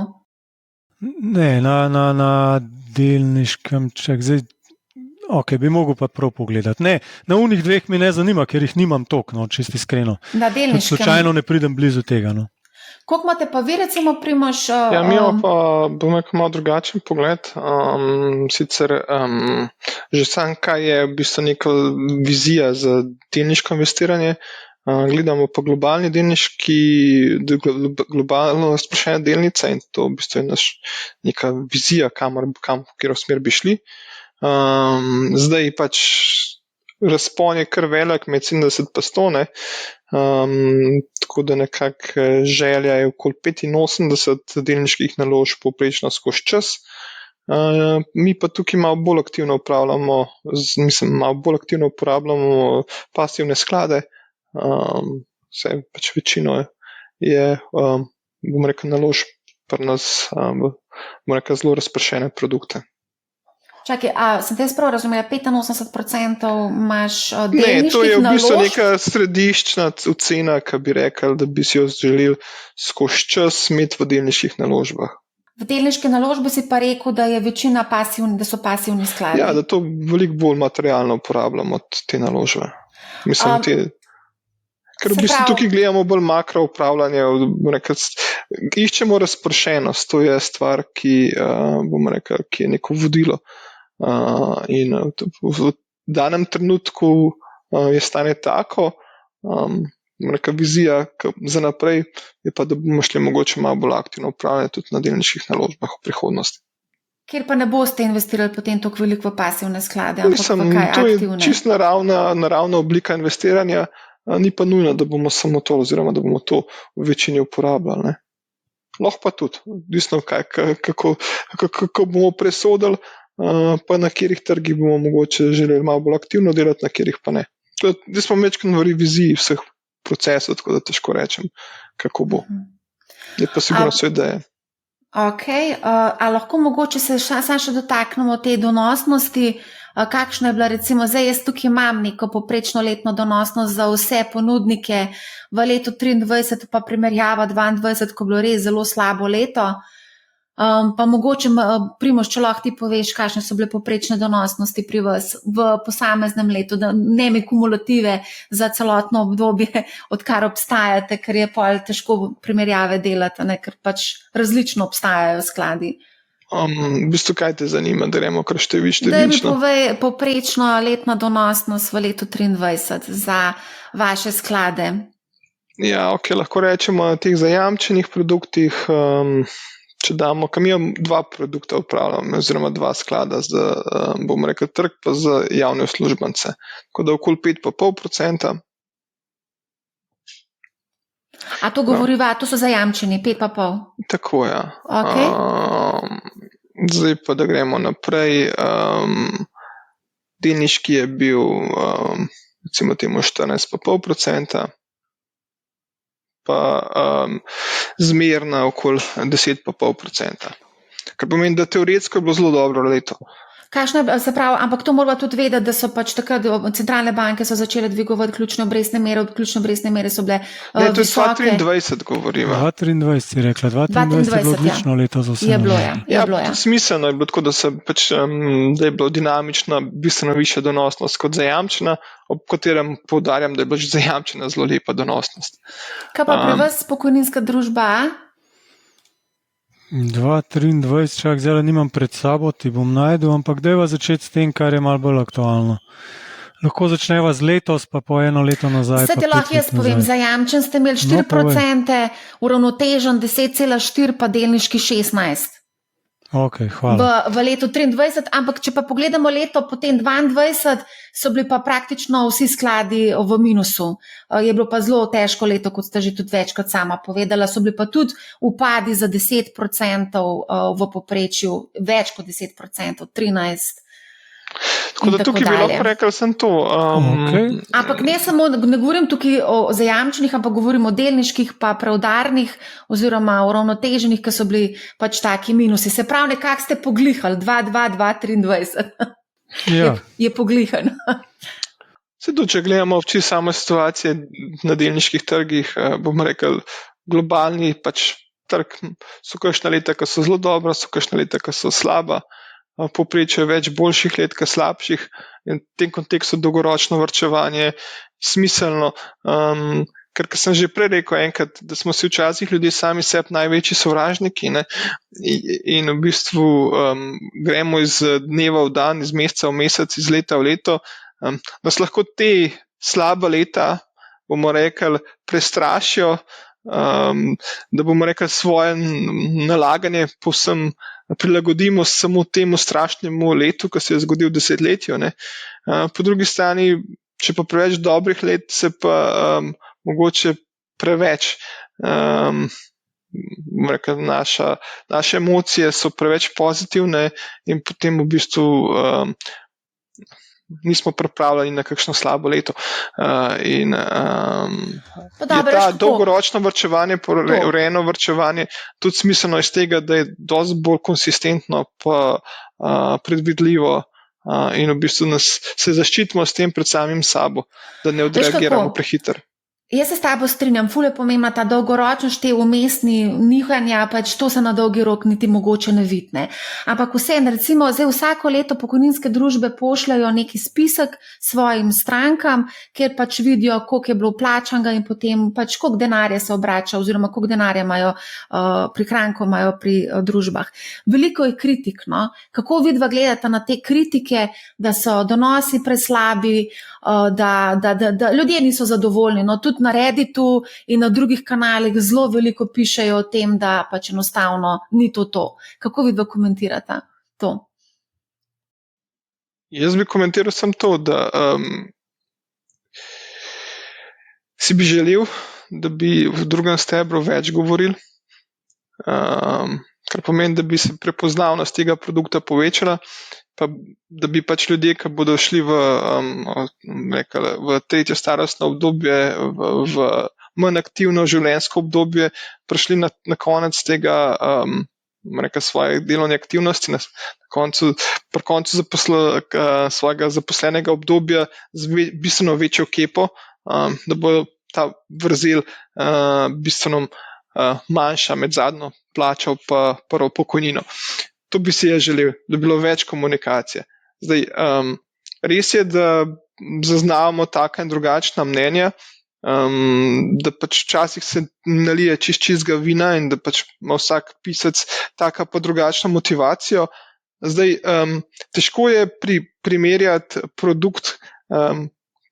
Ne, na delniškem, zdaj, bi mogel pa prav pogledati. Ne, na unih 2 me ne zanima, ker jih nimam toliko, čisto iskreno. Na delniškem. Slučajno ne pridem blizu tega. No. Koliko imate pa vi recimo Primož? Ja, mi imamo pa, bom rekel, malo drugačen pogled. Sicer že sam, kaj je v bistvu neka vizija za delniško investiranje. Gledamo pa globalni delniški, globalno razpršene delnice in to v bistvu je neka vizija, kjer smer bi šli. Zdaj pač razpon je kar velik, med 70 pa 100, tako da nekako želja je okoli 85 delniških naložb povprečno skozi čas. Mi pa tukaj malo bolj aktivno uporabljamo pasivne sklade. Vse pač večino je, bom rekel, naložb pri nas, bom rekel, zelo razpršene produkte. Čakaj, sem te prav razumela, 85% imaš delniških naložb? Ne, to je v bistvu neka središčna ocena, ki bi rekel, da bi si jo želeli skozi čas imeti v delniških naložbah. V delniške naložbe si pa rekel, da je večina da so pasivni skladi. Ja, da to veliko bolj materialno uporabljamo od te naložbe. Mislim, ker v bistvu tukaj gledamo bolj makro upravljanje, iščemo razpršenost, to je stvar, ki, bomo rekli, ki je neko vodilo. In v danem trenutku je stanje tako, neka vizija za naprej je pa, da bomo šli mogoče malo bolj aktivno upravljati tudi na delniških naložbah v prihodnosti. Kjer pa ne boste investirali potem toliko veliko v pasivne sklade, ampak Mislim, v kaj to je aktivne? čist naravna oblika investiranja, ni pa nujno, da bomo samo to oziroma da bomo to v večini uporabljali. Ne. Lahko pa tudi, odvisno kako bomo presodili, pa na katerih trgih bomo mogoče želeli malo bolj aktivno delati, na katerih pa ne. Zdaj smo večkrat v reviziji vseh procesov, tako da težko rečem, kako bo. Je pa sigurno so ideje. Ok, a lahko mogoče se še dotaknemo te donosnosti, kakšna je bila recimo, zdaj jaz tukaj imam neko poprečno letno donosnost za vse ponudnike v letu 2023, pa primerjava 2022, ko je bilo res zelo slabo leto, pa mogoče, Primož, če lahko ti poveš, kakšne so bile poprečne donosnosti pri vas v posameznem letu, da ne mi kumulative za celotno obdobje, odkar obstajate, ker je pol težko primerjave delati, ne, ker pač različno obstajajo skladi. V bistvu, kaj te zanima, da gremo kar številčno? Da mi povej poprečno letna donosnost v letu 2023 za vaše sklade. Ja, ok, lahko rečemo na teh zajamčenih produktih, če damo, kam imam dva produkta upravljam, oziroma dva sklada za, bomo rekli, trg pa za javne uslužbence. Tako da okoli 5,5%. A to govoriva, to so zajamčeni, 5,5%? Tako, ja. Okay. Zdaj pa, da gremo naprej. Delniški je bil, recimo temu 14,5%. Pa zmerna okoli 10,5%. Kar pomeni, da teoretsko je bilo zelo dobro leto. Kakšno je, se pravi, ampak to moramo tudi vedeti, da so pač takrat centralne banke so začele dvigovati ključne obrestne mere so bile ne, to visoke. Je 2023 govorimo. 2023 si rekla, 2023 je bilo odlično leto za vse. Je bilo, ja. Ja, smiselno je bilo tako, da je bilo dinamična, bistveno višja donosnost kot zajamčena, ob katerem poudarjam, da je bila zajamčena zelo lepa donosnost. Kaj pa pri vas pokojninska družba? 2023, čak zdaj nimam pred sabo, ti bom najdel, ampak dajva začeti s tem, kar je malo bolj aktualno. Lahko začneva z letos, pa po eno leto nazaj. Vse te lahko jaz povem, zajamčen ste imeli 4%, uravnotežen 10,4%, pa delniški 16%. Ok, hvala. V letu 2023, ampak če pa pogledamo leto potem 2022, so bili pa praktično vsi skladi v minusu. Je bilo pa zelo težko leto, kot ste že tudi večkrat sama povedala, so bili pa tudi upadi za 10% v povprečju, več kot 10%, 13%. Tako da tukaj bi lahko rekel, sem to. Okay. Ampak ne govorim tukaj o zajamčenih, ampak govorim o delniških pa preudarnih oziroma uravnoteženih, ki so bili pač taki minusi. Se pravi, nekako ste poglihali 2,23. Ja. Je poglihan. Če gledamo oči same situacije na delniških trgih, bomo rekel, globalni pač trg, so kakšna leta, ki so zelo dobra, so kakšna leta, ki so slaba. Povprečje več boljših let, kot slabših, in v tem kontekstu dolgoročno varčevanje smiselno, ker sem že prej rekel enkrat, da smo si včasih ljudje sami sebi največji sovražniki, ne? In v bistvu gremo iz dneva v dan, iz meseca v mesec, iz leta v leto, nas lahko te slaba leta, bomo rekli, prestrašijo, da bomo rekli svoje nalaganje povsem prilagodimo samo temu strašnemu letu, ki se je zgodil v desetletju. Ne. Po drugi strani, če pa preveč dobrih let, se pa mogoče preveč, rekel, naše emocije so preveč pozitivne in potem v bistvu nismo pripravljeni na kakšno slabo leto. In je ta dolgoročno varčevanje, urejeno varčevanje tudi smiselno iz tega, da je dosti bolj konsistentno pa predvidljivo in v bistvu se zaščitimo s tem pred samim sabo, da ne odreagiramo prehitro. Jaz se s tabo strinjam, ful je pomembna ta dolgoročnost, te umestni nihanja, pač to se na dolgi rok niti mogoče ne vidi, ne. Ampak vseeno, recimo, zdaj vsako leto pokojninske družbe pošljajo neki spisek svojim strankam, kjer pač vidijo, koliko je bilo plačanega in potem pač koliko denarja se obrača oziroma koliko denarja imajo, prihrankov imajo pri družbah. Veliko je kritik, no. Kako vidva gledata na te kritike, da so donosi preslabi, da ljudje niso zadovoljni, no, tudi na Redditu in na drugih kanalih zelo veliko pišejo o tem, da pač enostavno ni to. Kako vidva komentirata to? Jaz bi komentiral samo to, da si bi želel, da bi v drugem stebru več govorili, kar pomeni, da bi se prepoznavnost tega produkta povečala, pa da bi pač ljudje, ki bodo šli v tretje starostno obdobje, v manj aktivno življenjsko obdobje, prišli na konec tega svoje delovne aktivnosti, pri koncu svojega zaposlenega obdobja z bistveno večjo kepo, da bo ta vrzel bistveno manjša med zadnjo plačo pa prvo pokojnino. To bi si jaz želel, da bi bilo več komunikacije. Zdaj, res je, da zaznavamo taka in drugačna mnenja, da pač včasih se nalije čistega vina in da pač ima vsak pisec taka pa drugačno motivacijo. Zdaj, težko je primerjati produkt,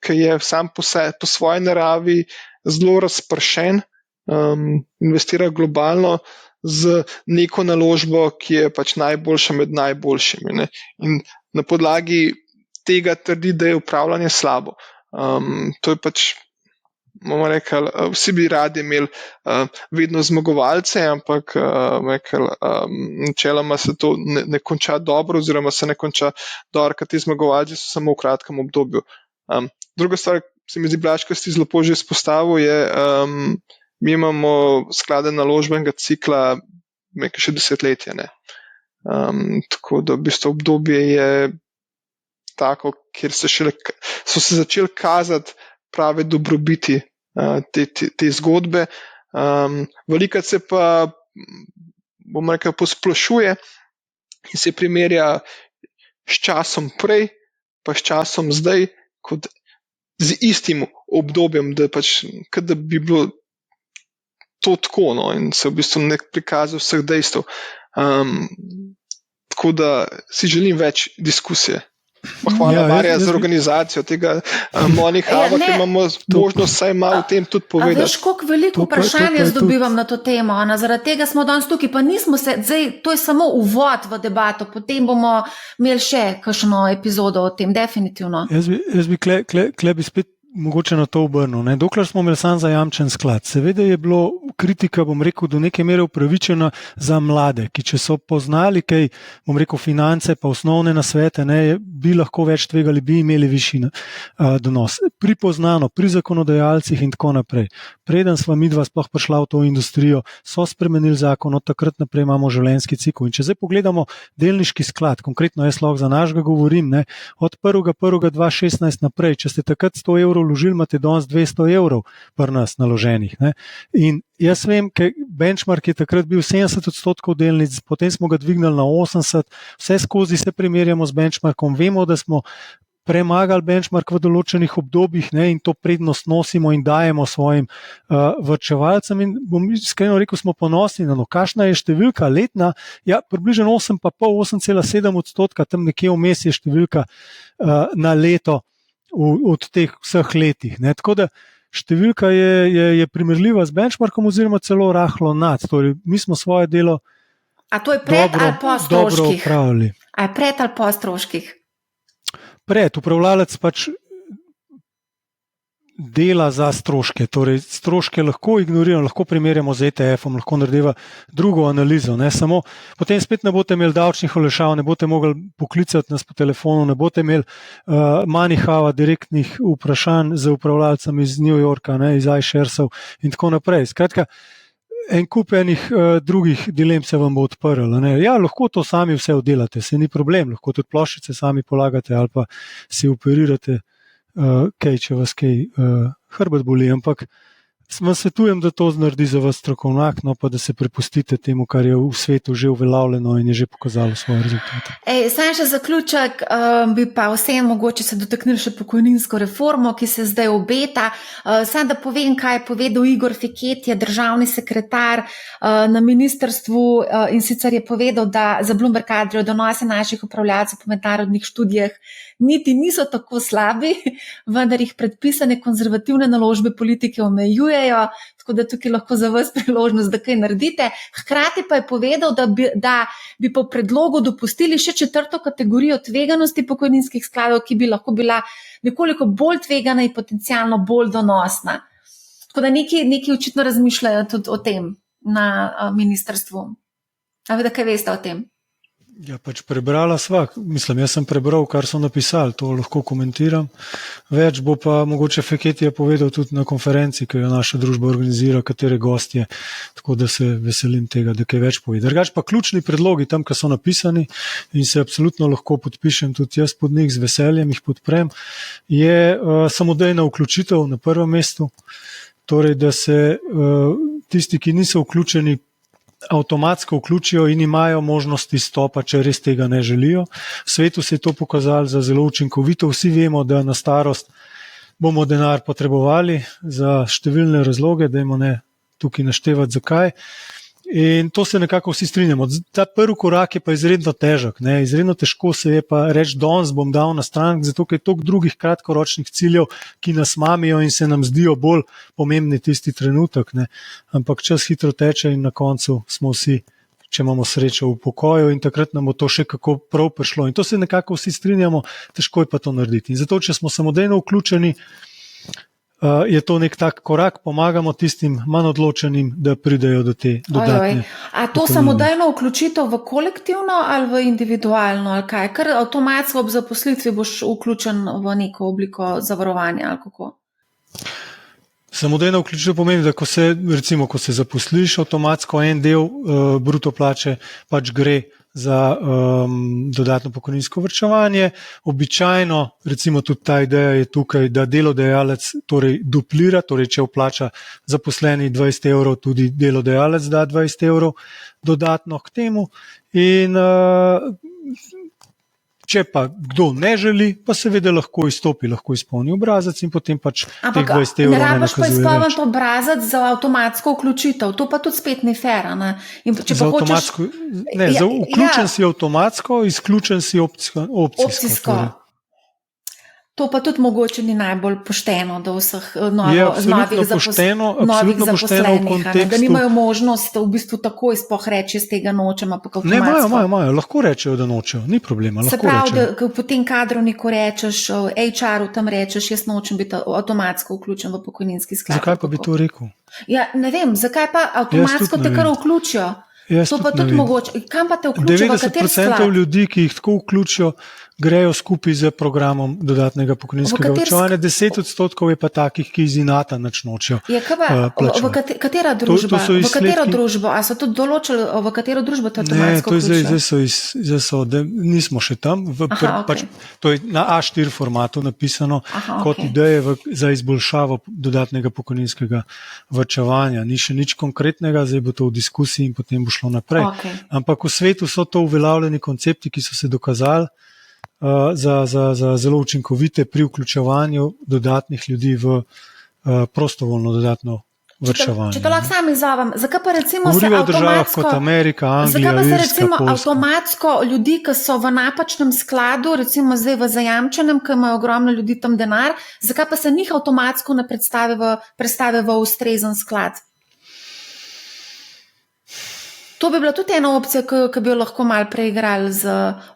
ki je sam po svoji naravi zelo razpršen, investira globalno, z neko naložbo, ki je pač najboljša med najboljšimi, ne? In na podlagi tega trdi, da je upravljanje slabo. To je pač, bomo rekli, vsi bi radi imeli vedno zmagovalce, ampak načeloma se to ne konča dobro, oziroma se ne konča dobro, ker ti zmagovalci so samo v kratkem obdobju. Druga stvar, se mi zdi, Blaž, kar si zelo že izpostavil, je mi imamo skladen naložbenega cikla nekaj še desetletje. Ne? Tako da v bistvu obdobje je tako, kjer so se začeli kazati prave dobrobiti te zgodbe. Velikokrat se pa, bomo rekel, posplošuje in se primerja s časom prej, pa s časom zdaj, kot z istim obdobjem, da pač, da bi bilo to tako, no, in se v bistvu ne prikaže vseh dejstev. Tako da si želim več diskusije. Hvala, Marja, za organizacijo tega Morning Huba, ki imamo možnost vsaj malo o tem tudi povedati. Veš, koliko veliko vprašanj jaz dobivam na to temo, zaradi tega smo danes tukaj, pa nismo se, zdaj, to je samo uvod v debato, potem bomo imeli še kakšno epizodo o tem, definitivno. Jaz bi kle bi spet mogoče na to obrnil. Dokler smo imeli sam zajamčen sklad, seveda je bilo kritika, bom rekel, do neke mere upravičena za mlade, ki če so poznali kaj, bom rekel, finance pa osnovne nasvete, bi lahko več tvegali, bi imeli višji donos. Pripoznano pri zakonodajalcih in tako naprej. Preden sva midva sploh prišla v to industrijo, so spremenili zakon, od takrat naprej imamo življenjski cikel. In če zdaj pogledamo delniški sklad, konkretno jaz lahko za našega govorim, od 1.1.2016 naprej, če ste takrat 100 evrov vložili, imate danes 200 evrov pri nas naloženih. In jaz vem, ker benchmark je takrat bil 70% delnic, potem smo ga dvignili na 80%, vse skozi se primerjamo z benchmarkom, vemo, da smo premagali benchmark v določenih obdobjih, in to prednost nosimo in dajemo svojim varčevalcem in bom iskreno rekel, smo ponosni na kakšna je številka letna, približno 8,7%, tam nekje vmes je številka na leto od teh vseh letih. Tako da številka je primerljiva z benchmarkom oziroma celo rahlo nad. Torej, mi smo svoje delo dobro upravili. A je pred ali po stroških? Pred, upravljalec pač dela za stroške, torej stroške lahko ignoriramo, lahko primerjamo z ETF-om, lahko naredimo drugo analizo, samo potem spet ne boste imeli davčnih olajšav, ne boste mogli poklicati nas po telefonu, ne boste imeli Money Huba direktnih vprašanj z upravljalcem iz New Yorka, iz iSharesov in tako naprej. Skratka, en kup enih drugih dilem se vam bo odprl. Ja, lahko to sami vse oddelate, se ni problem, lahko tudi ploščice sami polagate ali pa si operirate kaj, če vas kaj hrbet boli, ampak vam svetujem, da to naredi za vas strokovnjak, no pa da se prepustite temu, kar je v svetu že uveljavljeno in je že pokazalo svoje rezultate. Sam še zaključek, bi pa vsem mogoče se dotaknili še pokojninsko reformo, ki se zdaj obeta. Sam da povem, kaj je povedal Igor Feketija, državni sekretar na ministrstvu, in sicer je povedal, da za Bloomberg Adrio donosi naših upravljalcev po mednarodnih študijah niti niso tako slabi, vendar jih predpisane konzervativne naložbe politike omejujejo, tako da tukaj lahko za vas priložnost, da kaj naredite. Hkrati pa je povedal, da bi po predlogu dopustili še 4. kategorijo tveganosti pokojninskih skladov, ki bi lahko bila nekoliko bolj tvegana in potencialno bolj donosna. Tako da neki očitno razmišljajo tudi o tem na ministrstvu. A vi da kaj veste o tem? Ja, pač prebrala sva. Mislim, jaz sem prebral, kar so napisali, to lahko komentiram. Več bo pa mogoče Feketija povedal tudi na konferenci, ki jo naša družba organizira, katere gostje, tako da se veselim tega, da kaj več pove. Drugač pa ključni predlogi tam, ki so napisani in se absolutno lahko podpišem tudi jaz pod njih, z veseljem jih podprem, je samodejna vključitev na prvem mestu, torej da se tisti, ki niso vključeni, avtomatsko vključijo in imajo možnost izstopa, če res tega ne želijo. V svetu se je to pokazalo za zelo učinkovito. Vsi vemo, da na starost bomo denar potrebovali za številne razloge, dajmo ne tukaj naštevati zakaj. In to se nekako vsi strinjamo. Ta prvi korak je pa izredno težek. Izredno težko se je pa reči, danes bom dal na stran, zato ker je toliko drugih kratkoročnih ciljev, ki nas mamijo in se nam zdijo bolj pomembni tisti trenutek. Ampak čas hitro teče in na koncu smo vsi, če imamo srečo, v pokoju in takrat nam bo to še kako prav prišlo. In to se nekako vsi strinjamo, težko je pa to narediti. In zato, če smo samodejno vključeni, je to nek tak korak, pomagamo tistim manj odločenim, da pridejo do te dodatne. A to samodejno vključitev v kolektivno ali v individualno, ali kaj? Ker avtomatsko ob zaposlitvi boš vključen v neko obliko zavarovanja, ali kako? Samodejna vključitev pomeni, da ko se zaposliš, avtomatsko en del bruto plače pač gre za dodatno pokojninsko varčevanje. Običajno, recimo tudi ta ideja je tukaj, da delodajalec torej duplira, torej če vplača zaposleni 20 evrov, tudi delodajalec da 20 evrov dodatno k temu. In če pa kdo ne želi, pa seveda lahko izstopi, lahko izpolni obrazec in potem pač teh 20 evrov ne nakazuje več. Ne rabiš pa izpolniti obrazec za avtomatsko vključitev, to pa tudi spet ni fair. Vključen si avtomatsko, izključen si opcijsko. To pa tudi mogoče ni najbolj pošteno do vseh novih zaposlenih, da nimajo možnost v bistvu takoj sploh reči, z tega nočem, ampak avtomatsko. Ne, imajo, lahko rečejo, da nočejo, ni problema. Se pravi, da potem kadrovniku rečeš, HR-u tam rečeš, jaz nočem biti avtomatsko vključen v pokojninski sklad. Zakaj pa bi to rekel? Ja, ne vem, zakaj pa avtomatsko te kar vključijo? To pa tudi mogoče. Kam pa te vključijo? 90% ljudi, ki jih tako vključijo, grejo skupaj z programom dodatnega pokojninskega varčevanja, 10% je pa takih, ki iz inata nič nočejo plačevati. Katera družba? V katero družbo? A so tudi določili, v katero družbo to avtomatsko vključijo? Ne, nismo še tam. To je na A4 formatu napisano kot ideje za izboljšavo dodatnega pokojninskega varčevanja. Ni še nič konkretnega, zdaj bo to v diskusiji in potem bo šlo naprej. Ampak v svetu so to uveljavljeni koncepti, ki so se dokazali za zelo učinkovite pri vključevanju dodatnih ljudi v prostovoljno dodatno varčevanje. Če to lahko sam izvavim, zakaj pa recimo Govorimo o državah kot Amerika, Anglija, Irska, Poljska. Avtomatsko ljudi, ki so v napačnem skladu, recimo zdaj v zajamčenem, ki imajo ogromno ljudi tam denar, zakaj pa se njih avtomatsko ne predstavi v ustrezen sklad? To bi bila tudi ena opcija, ki bi jo lahko malo preigrali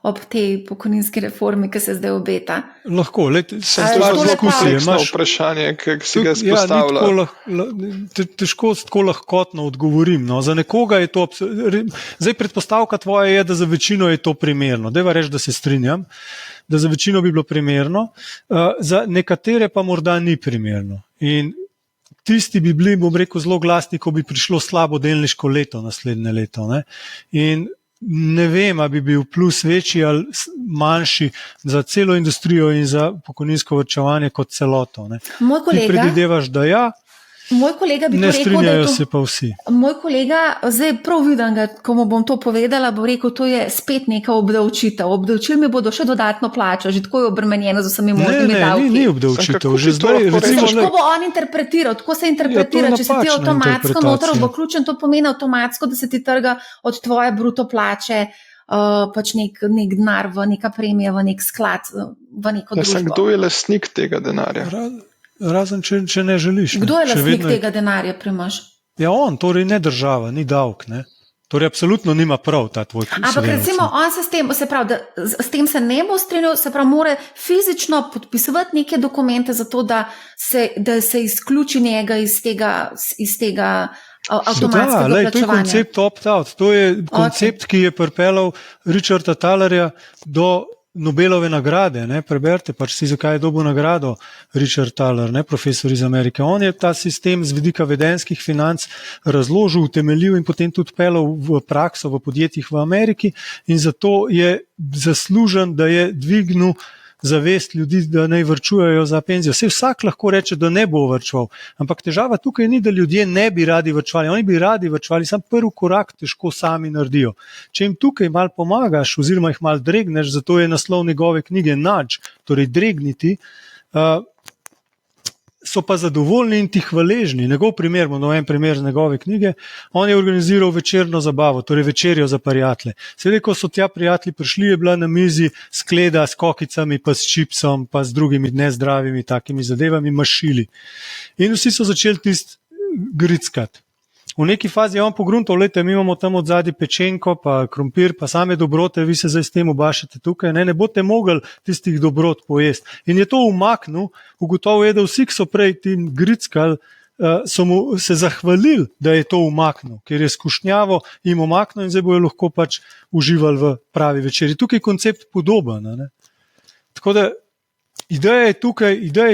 ob tej pokojninski reformi, ki se zdaj obeta. Lahko, to je vprašanje, ki si ga izpostavlja. Težko tako lahkotno odgovorim. Za nekoga je to... Zdaj predpostavka tvoja je, da za večino je to primerno. Dajva reči, da se strinjam, da za večino bi bilo primerno, za nekatere pa morda ni primerno. In tisti bi bili, bom rekel, zelo glasni, ko bi prišlo slabo delniško leto naslednje leto. In ne vem, ali bi bil plus večji ali manjši za celo industrijo in za pokojninsko varčevanje kot celoto. Ne. Moj kolega, ti predidevaš, da ja, moj kolega bi ne rekel, strinjajo da se pa vsi. Moj kolega, zdaj prav vidim ga, ko mu bom to povedala, bo rekel, to je spet neka obdavčitev. Obdavčili mi bodo še dodatno plačo, že tako je obremenjeno z vsemi možnimi davki. Ni obdavčitev. Že zdaj, recimo, tako bo on interpretiral, tako se interpretira, če se ti avtomatsko noter obključen, to pomeni avtomatsko, da se ti trga od tvoje bruto plače pač nek denar v neka premija, v nek sklad, v neko družbo. Kdo je lastnik tega denarja? Razen, če ne želiš. Kdo je lastnik tega denarja, Primož? Ja, on, torej ne država, ni davek, ne. Torej, absolutno nima prav ta tvoj sodelavec. Ampak recimo, on se s tem, se pravi, s tem se ne bo strinjal, se pravi, mora fizično podpisovati neke dokumente za to, da se izključi njega iz tega avtomatskega plačevanja. To je koncept opt-out. To je koncept, ki je pripeljal Richarda Thalerja do Nobelove nagrade, ne, preberite, pač si zakaj je dobil nagrado Richard Thaler, ne, profesor iz Amerike. On je ta sistem z vidika vedenskih financ razložil, utemeljil in potem tudi peljal v prakso v podjetjih v Ameriki in zato je zaslužen, da je dvignil zavest ljudi, da naj varčujejo za penzijo. Vsak lahko reče, da ne bo varčeval, ampak težava tukaj ni, da ljudje ne bi radi varčevali, oni bi radi varčevali, sam prvi korak težko sami naredijo. Če jim tukaj malo pomagaš oziroma jih malo dregneš, zato je naslov njegove knjige Nudge, torej dregniti, so pa zadovoljni in ti hvaležni. Njegov primer, en primer z njegove knjige, on je organiziral večerno zabavo, torej večerjo za prijatelje. Seveda, ko so tja prijatelji prišli, je bila na mizi skleda s kokicami, pa s čipsom, pa z drugimi nezdravimi takimi zadevami, mašili. In vsi so začeli tisti grickati. V neki fazi je on pogruntal, lejte, mi imamo tam od zadnji pečenko, pa krompir, pa same dobrote, vi se zdaj s tem obašate tukaj, ne boste mogli tistih dobrot pojesti. In je to umaknil, ugotovil je, da vsi, ki so prej tim grickali, so mu se zahvalili, da je to umaknil, ker je skušnjavo jim umaknil in zdaj bojo lahko pač uživali v pravi večeri. Tukaj je koncept podoben. Ne? Tako da ideja je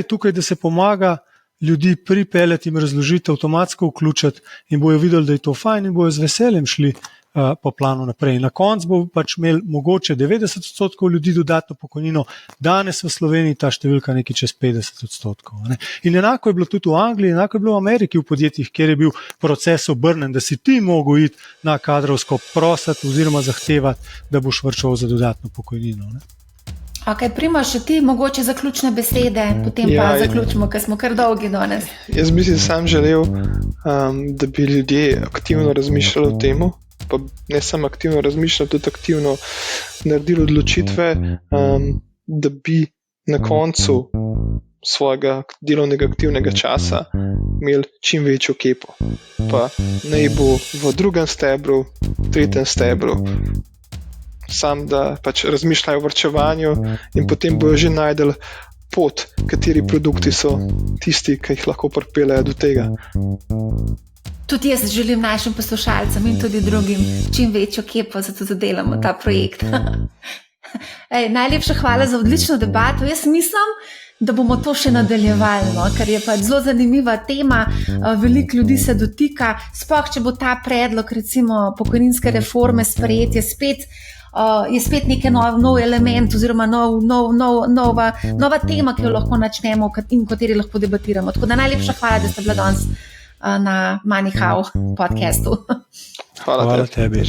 tukaj, da se pomaga ljudi pripeljati in razložiti, avtomatsko vključiti in bojo videli, da je to fajn in bojo z veseljem šli po planu naprej. Na koncu bo pač imel mogoče 90% ljudi dodatno pokojnino, danes v Sloveniji ta številka nekaj čez 50%. Ne? In enako je bilo tudi v Angliji, enako je bilo v Ameriki v podjetjih, kjer je bil proces obrnen, da si ti mogel iti na kadrovsko prositi oziroma zahtevati, da boš varčeval za dodatno pokojnino. Ne? Ok, Primož, še ti mogoče zaključne besede, potem pa zaključimo, ker smo kar dolgi danes. Jaz bi si sam želel, da bi ljudje aktivno razmišljali o tem, pa ne samo aktivno razmišljali, tudi aktivno naredili odločitve, da bi na koncu svojega delovnega aktivnega časa imeli čim večjo kepo. Pa naj bo v drugem stebru, tretjem stebru, sam da pač razmišljajo o varčevanju in potem bojo že najdel pot, kateri produkti so tisti, ki jih lahko pripeljejo do tega. Tudi jaz želim našim poslušalcem in tudi drugim čim večjo kepo, zato da delamo ta projekt. Najlepša hvala za odlično debato. Jaz mislim, da bomo to še nadaljevali, no? Ker je pač zelo zanimiva tema, veliko ljudi se dotika, sploh če bo ta predlog recimo pokojninske reforme sprejet, je spet neki nov element oziroma nova tema, ki jo lahko načnemo in o kateri lahko debatiramo. Tako da najlepša hvala, da ste bila danes na MoneyHow podcastu. Hvala tebi.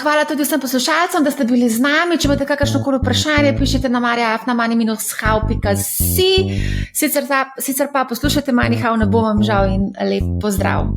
Hvala tudi vsem poslušalcem, da ste bili z nami. Če imate kakršnokoli vprašanje, pišite na marja@money-how.si. Sicer pa poslušajte MoneyHow, ne bom vam žal in lep pozdrav.